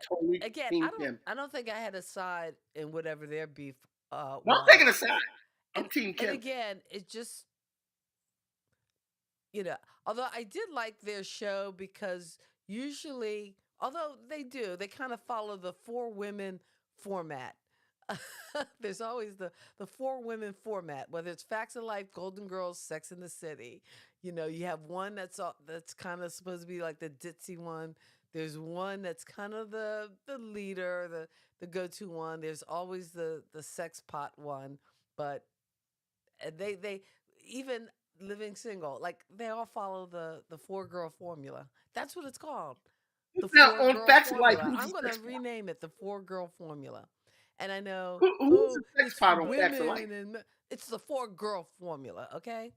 Totally Again, Team Kim. I don't think I had a side in whatever their beef Well, was. I'm taking a side. I'm And Team and Kim. again, it just although I did like their show because usually, although they kind of follow the four women format. There's always the four women format, whether it's Facts of Life, Golden Girls, Sex in the City. You have one that's kind of supposed to be like the ditzy one. There's one that's kind of the leader, the go-to one. There's always the sex pot one, but they even living single, like they all follow the four girl formula. That's what it's called. The Now, four on girl Facts of Life, formula. who's I'm the going sex to pot? rename it the four girl formula. And I know, Who's oh, the sex it's pot on Facts of Life? women it's the four girl formula, okay?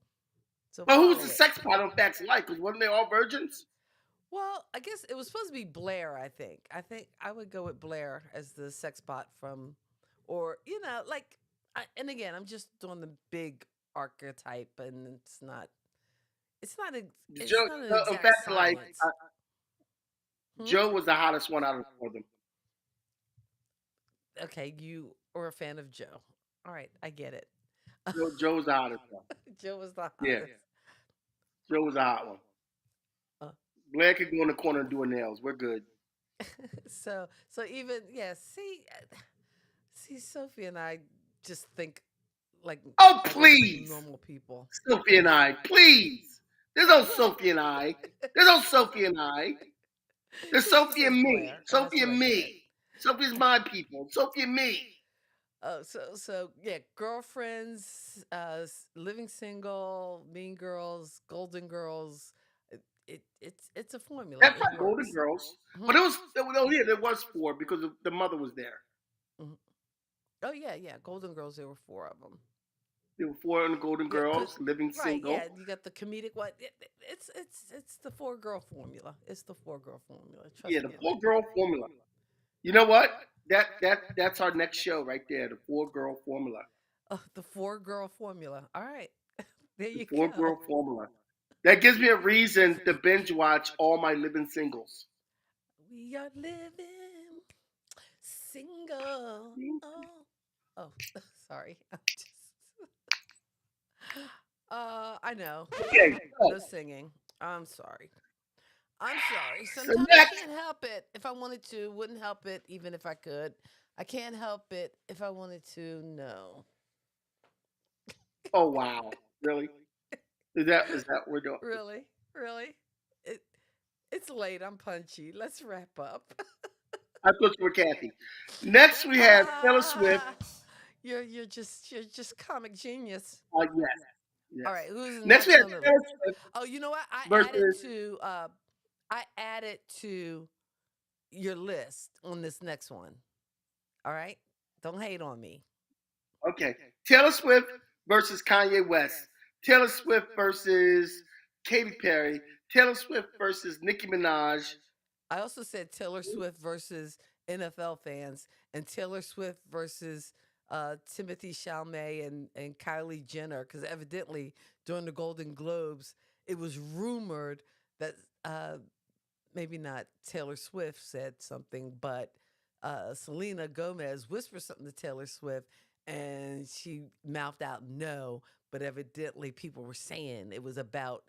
So But who's the follow it. sex pot on Facts of Life? Because wasn't they all virgins? Well, I guess it was supposed to be Blair, I think. I think I would go with Blair as the sex bot from, or, like, and again, I'm just doing the big archetype, and it's Joe, not an on exact Facts of Life, science. Hmm? Joe was the hottest one out of all of them. Okay, you are a fan of Joe. All right, I get it. Joe was the hottest one. Joe was the Yeah, hottest. Joe was the hot one. Uh, Blair could go in the corner and do her nails. We're good. so even see, Sophie and I just think like Oh, we're please. normal people. Sophie and I, please. There's no Sophie and I. There's no Sophie and I. There's She Sophie says and me. Blair. That's Sophie what and I said. me. Sophie's my people. Sophie and me. Oh, so yeah, girlfriends, living single, Mean Girls, Golden Girls. It's a formula. That's It not Golden works. Girls. Mhm, But there was four because the mother was there. mhm. Oh yeah, Golden Girls. There were four of them. There were four in the Golden Yeah, Girls, living right. single. Yeah, you got the comedic one. It's the four girl formula. It's the four girl formula. Yeah, Trust the me on four that. girl formula. You know what? That's our next show right there, the four girl formula. Oh, the four girl formula. All right, there The you four go. girl formula. That gives me a reason to binge watch all my living singles. We are living single. Oh, sorry. I'm just. I know. Okay, No singing. I'm sorry. I'm sorry. so Sometimes I next. can't help it. If I wanted to, wouldn't help it even if I could. I can't help it if I wanted to. No. Oh wow, really? Is that what we're doing? Really? Really? It it's late. I'm punchy. Let's wrap up. I thought you were Kathy. Next we have Taylor Swift. Ah, you're just comic genius. Yes, All yes. right, who's Next we next have on the Taylor list? Swift Oh, you know what? versus. I added to your list on this next one. All right? Don't hate on me. Okay, Taylor Swift versus Kanye West. Taylor Swift versus Katy Perry. Taylor Swift versus Nicki Minaj. I also said Taylor Swift versus NFL fans and Taylor Swift versus Timothy Chalamet and Kylie Jenner, because evidently during the Golden Globes, it was rumored that maybe not Taylor Swift said something, but Selena Gomez whispered something to Taylor Swift, and she mouthed out no, but evidently people were saying it was about,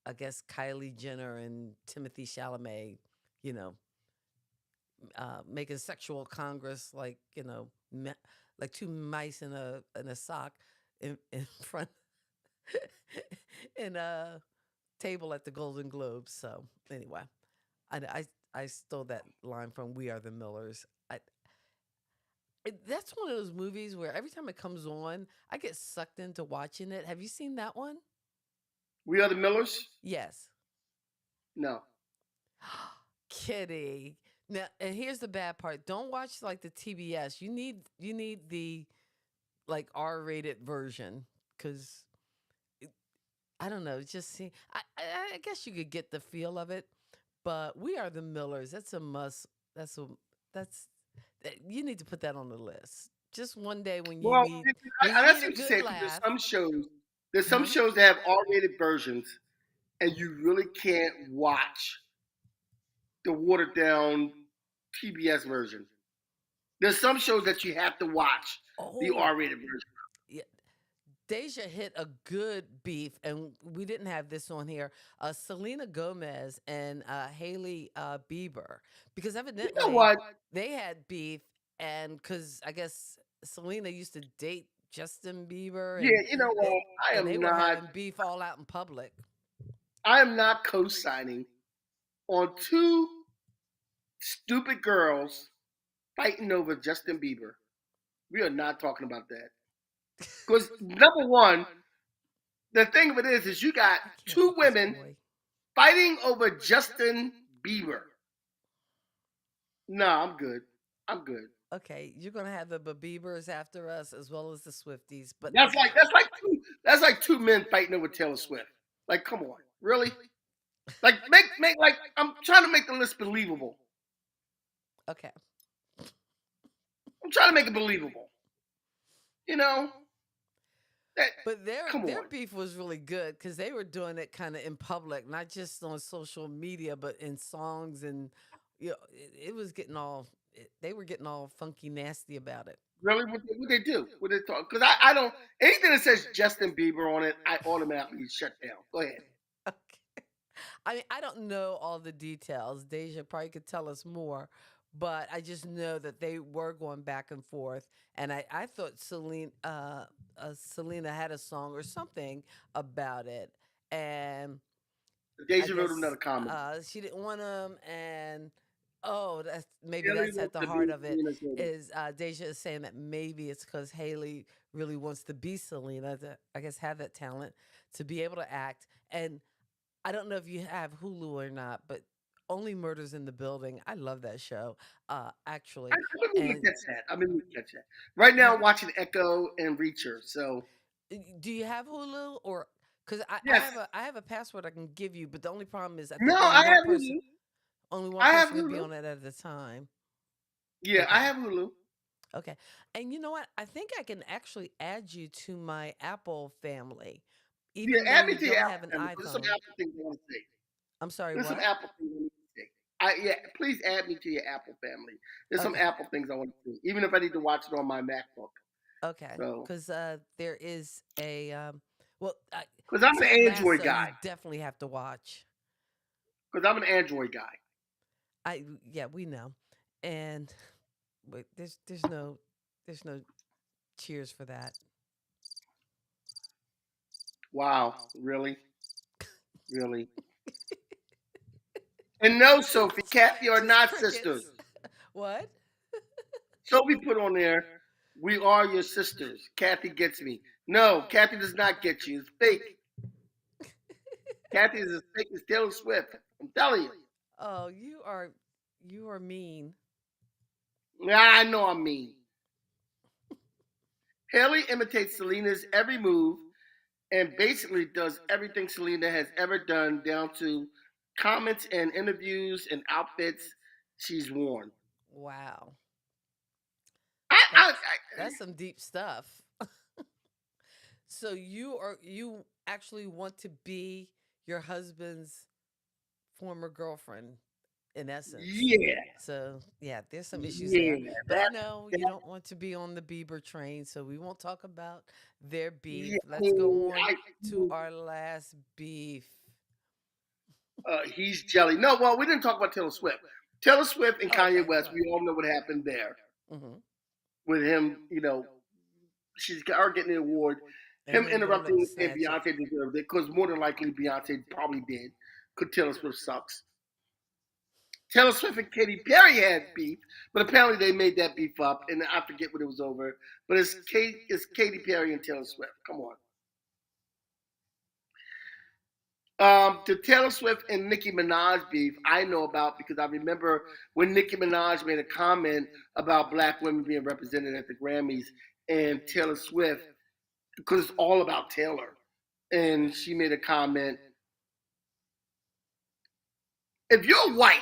I guess, Kylie Jenner and Timothy Chalamet, you know, making sexual congress like, like two mice in a sock in front in a table at the Golden Globes. So anyway, I stole that line from We Are the Millers. That's one of those movies where every time it comes on, I get sucked into watching it. Have you seen that one? We Are the Millers? Yes. No. Kitty. Now, and here's the bad part. Don't watch like the TBS. You need the like R-rated version because I don't know. It just seem I guess you could get the feel of it, but We Are the Millers. That's a must. That's you need to put that on the list. Just one day Well, when you that's need what a you good said. There's laugh. some shows. There's some Huh? shows that have R-rated versions, and you really can't watch the watered down TBS version. There's some shows that you have to watch the Oh, R-rated version. yeah. Deja hit a good beef, and we didn't have this on here. Selena Gomez and Haley Bieber, because You know evidently what? they had beef, and because I guess Selena used to date Justin Bieber, Yeah, you know it, what? I and they am were not. having beef all out in public. I am not co-signing on two stupid girls fighting over Justin Bieber. We are not talking about that. Because number one, the thing of it is you got I can't two with this women boy. fighting over Justin Bieber. No, I'm good. I'm good. Okay, you're gonna have the Biebers after us as well as the Swifties, but That's okay, like two men fighting over Taylor Swift. Like, come on, really? Like, make like I'm trying to make the list believable. okay. I'm trying to make it believable. You know that? But Come their on. beef was really good because they were doing it kind of in public, not just on social media, but in songs, and it was getting all. They were getting all funky, nasty about it. Really, what they do? What they talk? Because I don't anything that says Justin Bieber on it, I automatically shut down. Go ahead. Okay. I mean, I don't know all the details. Deja probably could tell us more, but I just know that they were going back and forth, and I thought Selena had a song or something about it, and I Deja wrote guess another comment. she didn't want him, and oh, maybe Kelly that's at wants the to heart be of it. Selena's baby. Is Deja is saying that maybe it's because Haley really wants to be Selena, to I guess have that talent to be able to act. And I don't know if you have Hulu or not, but Only Murders in the Building. I love that show, actually. I mean, And catch that. I mean, catch that. Right now, huh? I'm watching Echo and Reacher. So Do you have Hulu or? Because yes, I have a password I can give you, but the only problem is I no, think only one I have person can be Hulu. on it at a time. Yeah, I Okay. have Hulu. Okay. And you know what? I think I can actually add you to my Apple family, Yeah, even though add me you to your don't Apple have an family. There's some iPhone. Apple things I want to say. I'm sorry, There's some what? Apple things I want to say. Yeah, please add me to your Apple family. There's some Okay. Apple things I want to see, even if I need to watch it on my MacBook. Okay. So, Because there is a, well, because I'm Ted an Android Lasso, you guy. definitely have to watch. Because I'm an Android guy. Yeah, we know. And wait, there's no cheers for that. Wow, really, really. And no, Sophie, Kathy are Just not crickets. sisters. What? Sophie put on there, we are your sisters. Kathy gets me. No, Kathy does not get you. It's fake. Kathy is as fake as Taylor Swift. I'm telling you. Oh, you are mean. Yeah, I know I'm mean. Haley imitates Selena's every move and basically does everything Selena has ever done, down to comments and interviews and outfits she's worn. Wow. I, I, I That's That's some deep stuff. So you actually want to be your husband's former girlfriend in essence. Yeah, So yeah, there's some issues there. yeah, But I know you don't want to be on the Bieber train, so we won't talk about their beef. yeah. Let's go on to our last beef. He's jelly. No, well, we didn't talk about Taylor Swift. Taylor Swift and Oh, Kanye okay, West. sorry. We all know what happened there Hmm. with him. She's her getting the award. And Him him going up to interrupting and snatch it. Beyonce deserved it because more than likely Beyonce probably did. Because Taylor Swift sucks. Taylor Swift and Katy Perry had beef, but apparently they made that beef up, and I forget when it was over. But it's Katy Perry and Taylor Swift. Come on. The Taylor Swift and Nicki Minaj beef I know about because I remember when Nicki Minaj made a comment about black women being represented at the Grammys, and Taylor Swift, because it's all about Taylor, and she made a comment. If you're white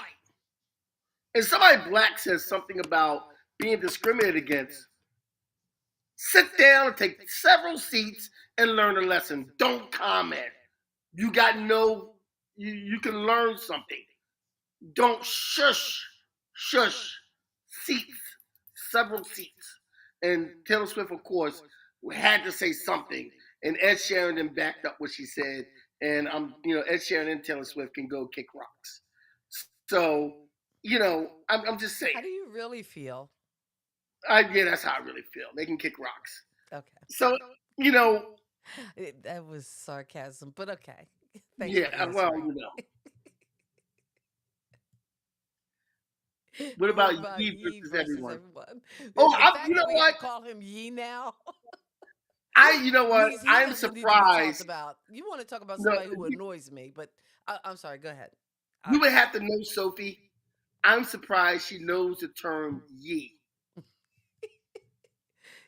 and somebody black says something about being discriminated against, sit down and take several seats and learn a lesson. Don't comment. You got no, you can learn something. Don't shush, seats, several seats. And Taylor Swift, of course, had to say something. And Ed Sheeran then backed up what she said. And Ed Sheeran and Taylor Swift can go kick rocks. So, I'm just saying. How do you really feel? Yeah, that's how I really feel. They can kick rocks. Okay. So, you know, That was sarcasm, but okay. Thanks for yeah, well, answering. what What about about Ye ye versus versus everyone? everyone? Oh, The fact you know that we have what? to call him ye now You know what? means he I'm doesn't need to be talked surprised. about. You want to talk about No, somebody who annoys me, but I'm sorry. Go ahead. I, you would have to know Sophie. I'm surprised she knows the term ye.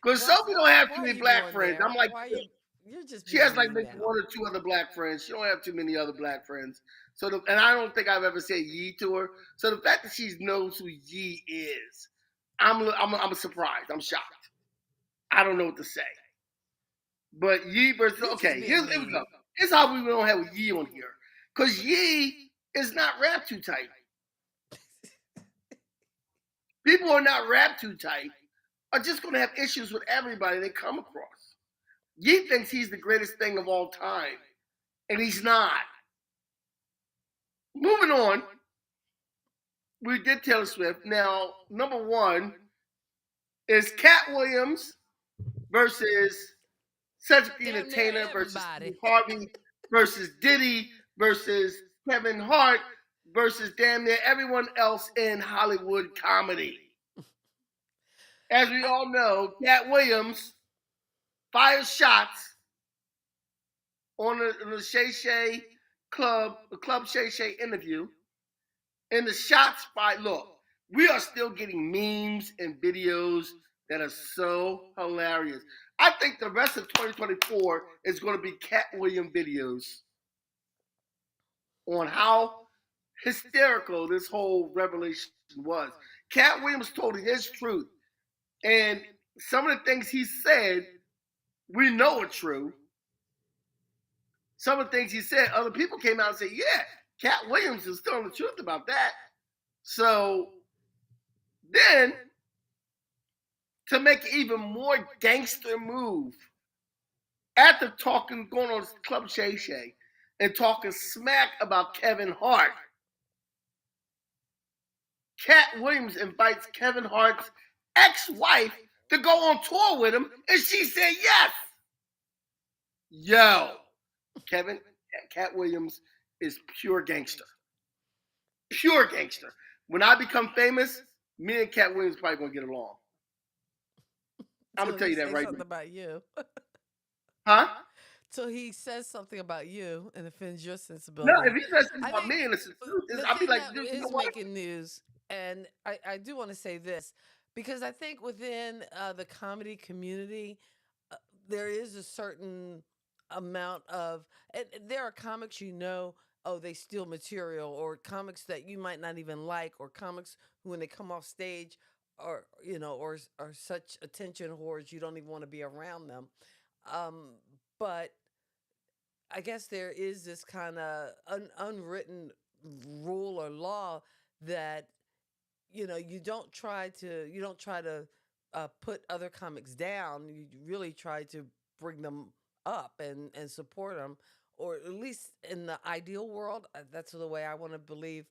Because Sophie don't have why too are many you black going friends. there? I'm like, Why are you? You're just she has being like me maybe now. one or two other black friends. She don't have too many other black friends. And I don't think I've ever said ye to her. So the fact that she knows who ye is, I'm surprised. I'm shocked. I don't know what to say. But ye versus You're just okay, being here we go. mean. Here's how we don't have ye on here. Cause ye is not wrapped too tight. People who are not wrapped too tight are just gonna have issues with everybody they come across. Ye thinks he's the greatest thing of all time, and he's not. Moving on, we did Taylor Swift. Now, number one is Cat Williams versus Cedric the Damn near Entertainer versus everybody. Steve Harvey versus Diddy versus Kevin Hart versus damn near everyone else in Hollywood comedy. As we I, all know, Cat Williams fires shots on the Shay Shay Club Shay Shay interview. And the shots fired. Look, we are still getting memes and videos that are so hilarious. I think the rest of 2024 is going to be Cat Williams videos on how hysterical this whole revelation was. Cat Williams told his truth, and some of the things he said, we know are true. Some of the things he said, other people came out and said, yeah, Cat Williams is telling the truth about that. So then, to make an even more gangster move, after going on Club Shay Shay and talking smack about Kevin Hart, Cat Williams invites Kevin Hart's ex-wife to go on tour with him, and she said yes. Yo, Cat Williams is pure gangster. Pure gangster. When I become famous, me and Cat Williams probably gonna get along. I'm till gonna tell he you that says right something now. about you. Huh? Till he says something about you and offends your No, if sensibility. he says something I about think me and it's the truth, the I'll be thing like, that dude, you know is what? making news, and I do want to say this, because I think within the comedy community, uh, there is a certain amount of, and there are comics, oh, they steal material, or comics that you might not even like, or comics who, when they come off stage, or such attention whores you don't even want to be around them. But I guess there is this kind of unwritten rule or law that you don't try to put other comics down. You really try to bring them up and support them, or at least in the ideal world, that's the way I want to believe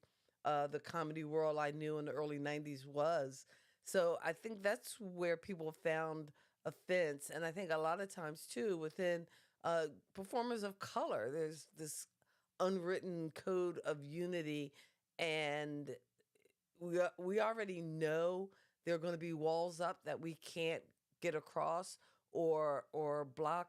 the comedy world I knew in the early '90s was. So I think that's where people found offense, and I think a lot of times too within uh, performers of color, there's this unwritten code of unity, and we already know there are going to be walls up that we can't get across, or block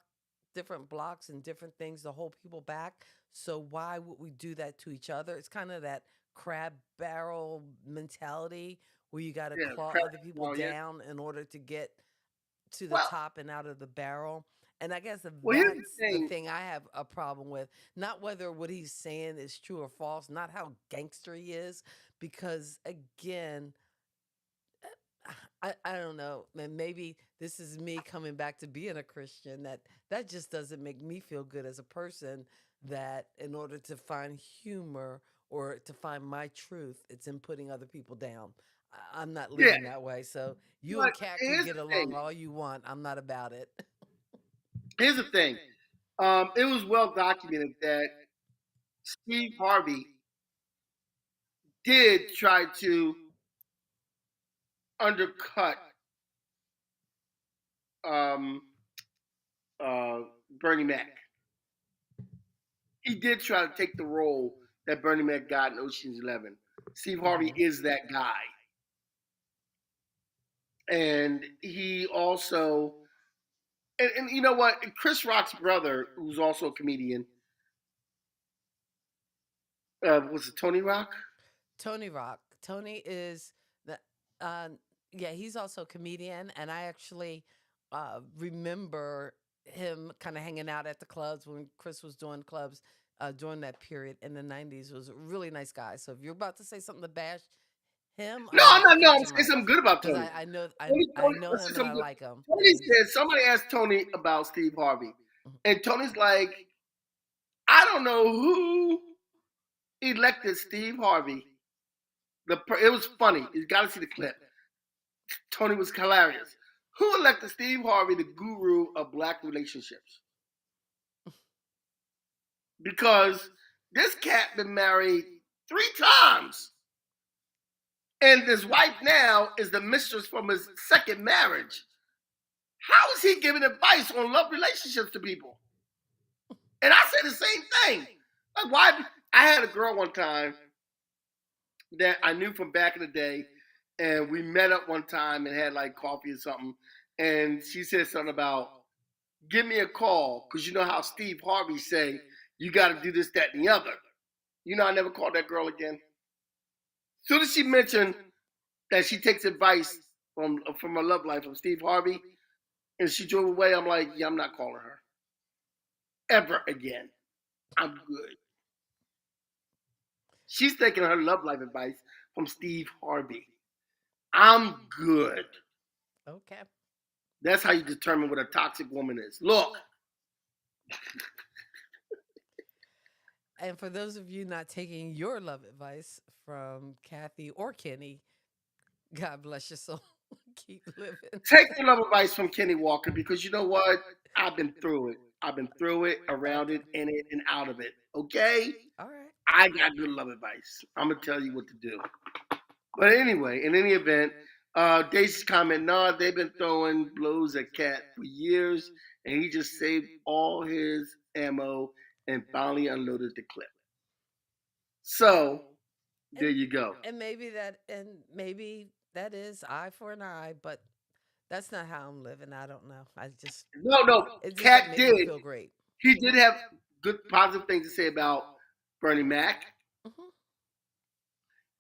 different blocks and different things to hold people back. So why would we do that to each other? It's kind of that crab barrel mentality where you got to Yeah, claw crap. other people Well, yeah. down in order to get to the Well, top and out of the barrel. And I guess well, here's that's the the thing. thing I have a problem with. Not whether what he's saying is true or false, not how gangster he is, because again, I don't know, man. Maybe this is me coming back to being a Christian. That just doesn't make me feel good as a person. That in order to find humor or to find my truth, it's in putting other people down. I'm not Yeah, living that way. So you but and Kat can here's get the along thing. all you want. I'm not about it. Here's the thing. It was well documented that Steve Harvey did try to undercut um, uh, Bernie Mac. He did try to take the role that Bernie Mac got in Ocean's 11. Steve Harvey Hmm. is that guy. And he also, and you know what? Chris Rock's brother, who's also a comedian, was it Tony Rock? Tony Rock. Tony is the uh yeah, he's also a comedian, and I actually remember him kind of hanging out at the clubs when Chris was doing clubs during that period in the '90s. Was a really nice guy. So if you're about to say something to bash him, I'm No, gonna have to no. cut I'm your saying mic something good about because Tony. I know I Tony, know let's say him and I something good. like him, Tony and he's said, somebody asked Tony about Steve Harvey. And Tony's like, I don't know who elected Steve Harvey. It was funny. You got to see the clip. Tony was hilarious. Who elected Steve Harvey the guru of black relationships? Because this cat been married 3 times. And his wife now is the mistress from his second marriage. How is he giving advice on love relationships to people? And I say the same thing. Like, why? I had a girl one time that I knew from back in the day, and we met up one time and had like coffee or something. And she said something about, give me a call, because you know how Steve Harvey say, you got to do this, that, and the other. You know, I never called that girl again. As soon as she mentioned that she takes advice from her love life from Steve Harvey, and she drove away, I'm like, yeah, I'm not calling her ever again. I'm good. She's taking her love life advice from Steve Harvey. I'm good. okay. That's how you determine what a toxic woman is. Look, And for those of you not taking your love advice from Kathy or Kenny, God bless your soul. Keep living. take the love advice from Kenny Walker, because you know what? I've been through it. I've been through it, around Okay. it, in it, and out of it. Okay? All right. I got good love advice. I'm going to tell you what to do. But anyway, in any event, Daisy's comment, nah, they've been throwing blows at Cat for years, and he just saved all his ammo and finally unloaded the clip. So, there And you go. maybe that is eye for an eye, but that's not how I'm living. I don't know. No, no, It just doesn't Cat make me did. feel great. He did have good, positive things to say about Bernie Mac. Hmm.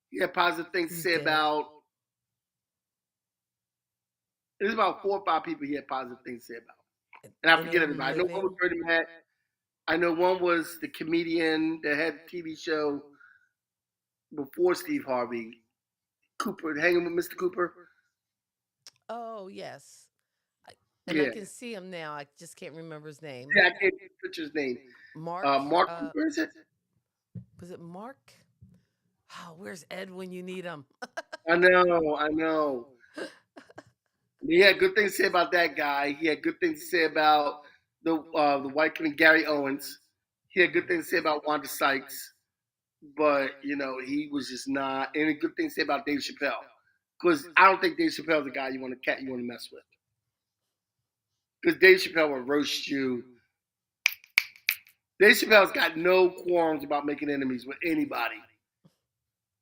He had positive things to He's say dead. about, there's about 4 or 5 people he had positive things to say about. And I In forget a everybody. I know one was living. Bernie Mac. I know one was the comedian that had a TV show before Steve Harvey, Cooper, hanging with Mr. Cooper. Oh, yes. And I Yeah, can see him now. I just can't remember his name. yeah, I can't picture his name. Mark. Mark, where is it? Was it Mark? Oh, where's Ed when you need him? I know. He had good things to say about that guy. He had good things to say about the white kid Gary Owens. He had good things to say about Wanda Sykes, but he was just not. And a good thing to say about Dave Chappelle, because I don't think Dave Chappelle's the guy you want to mess with. Because Dave Chappelle will roast you. Dave Chappelle's got no qualms about making enemies with anybody.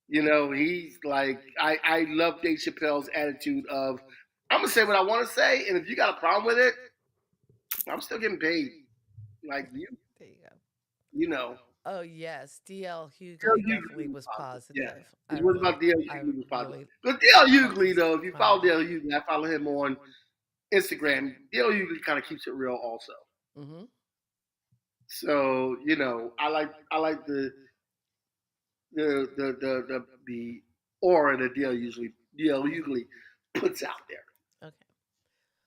He's like I love Dave Chappelle's attitude of I'm gonna say what I want to say, and if you got a problem with it, I'm still getting paid. Like you, There you go. you know. Oh yes, DL DL Hughley definitely Hughley was was positive. Yeah, positive. it was about DL I Hughley was positive. really But DL like Hughley his though, if you follow comedy. DL Hughley, I follow him on Instagram. DL Hughley kind of keeps it real also. Mm-hmm. So I like the aura that DL Hughley puts out there. Okay.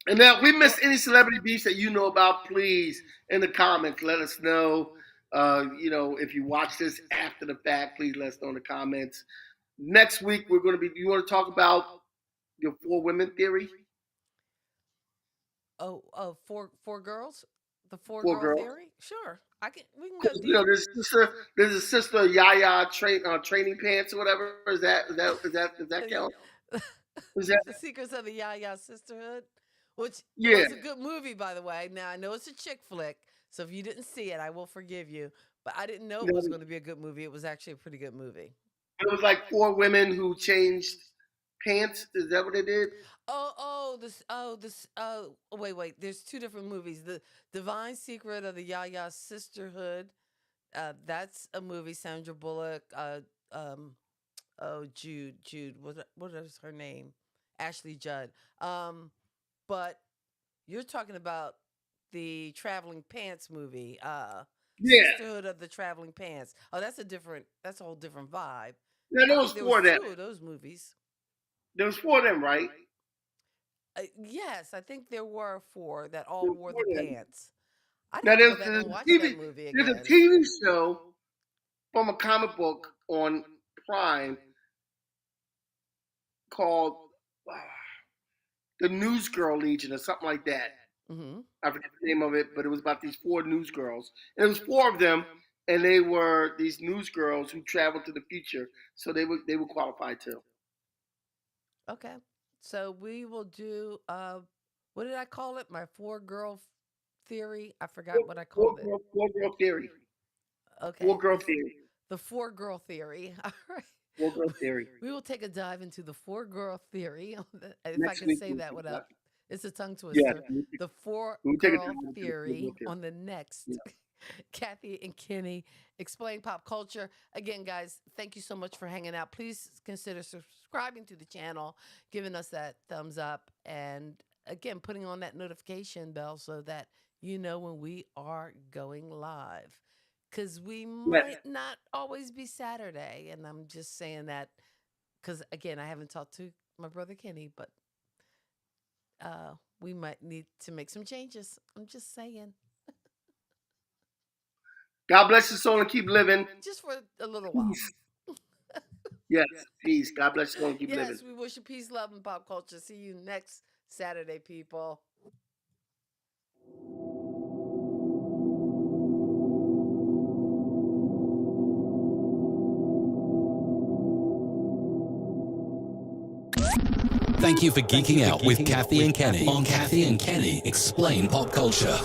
And now, if we Well, missed any celebrity beefs that you know about, please in the comments let us know. If you watch this after the fact, please let us know in the comments. Next week we're going to be. You want to talk about your four women theory? four girls, the four Four girl girls. theory. Sure, we can go Because deep. there's a sister Yaya training pants or whatever. Is that does that count? Is that The Secrets of the Yaya Sisterhood, which yeah? was a good movie, by the way. Now I know it's a chick flick, so if you didn't see it, I will forgive you. But I didn't know it was going to be a good movie. It was actually a pretty good movie. It was like four women who changed pants. Is that what they did? Wait. There's two different movies. The Divine Secret of the Yaya Sisterhood. That's a movie. Sandra Bullock. Jude. What is her name? Ashley Judd. But you're talking about the Traveling Pants movie. Yeah. Sisterhood of the Traveling Pants. Oh, that's a whole different vibe. Yeah, there I was think there four was of them. two of those movies. There was four of them, right? Yes, I think there were four that There all was wore four the of them. pants. I'd Now have to go back and watch that movie there's a again. TV show from a comic book on Prime called the Newsgirl Legion or something like that. Hmm. I forget the name of it, but it was about these four newsgirls. And it was four of them, and they were these newsgirls who traveled to the future, so they would qualify too. Okay, so we will do. What did I call it? My four girl theory. I forgot what I called it. Four girl theory. Four Okay, girl theory. the four girl theory. All right. Four girl theory. We will take a dive into the four girl theory. If I Next can week. say that without, it's a tongue Yeah. twister. The four We'll take a girl time to do the theory four girl theory. on the next Yeah. Kathy and Kenny Explain Pop Culture. Again, guys, thank you so much for hanging out. Please consider subscribing to the channel, giving us that thumbs up, and again, putting on that notification bell so that you know when we are going live. Because we might not always be Saturday. And I'm just saying that because, again, I haven't talked to my brother Kenny, but we might need to make some changes. I'm just saying. God bless your soul and keep living. Just for a little while. Yes, peace. God bless your soul and keep living. Yes, we wish you peace, love, and pop culture. See you next Saturday, people. Thank you for geeking out with Kathy and Kenny on Kathy and Kenny Explain Pop Culture.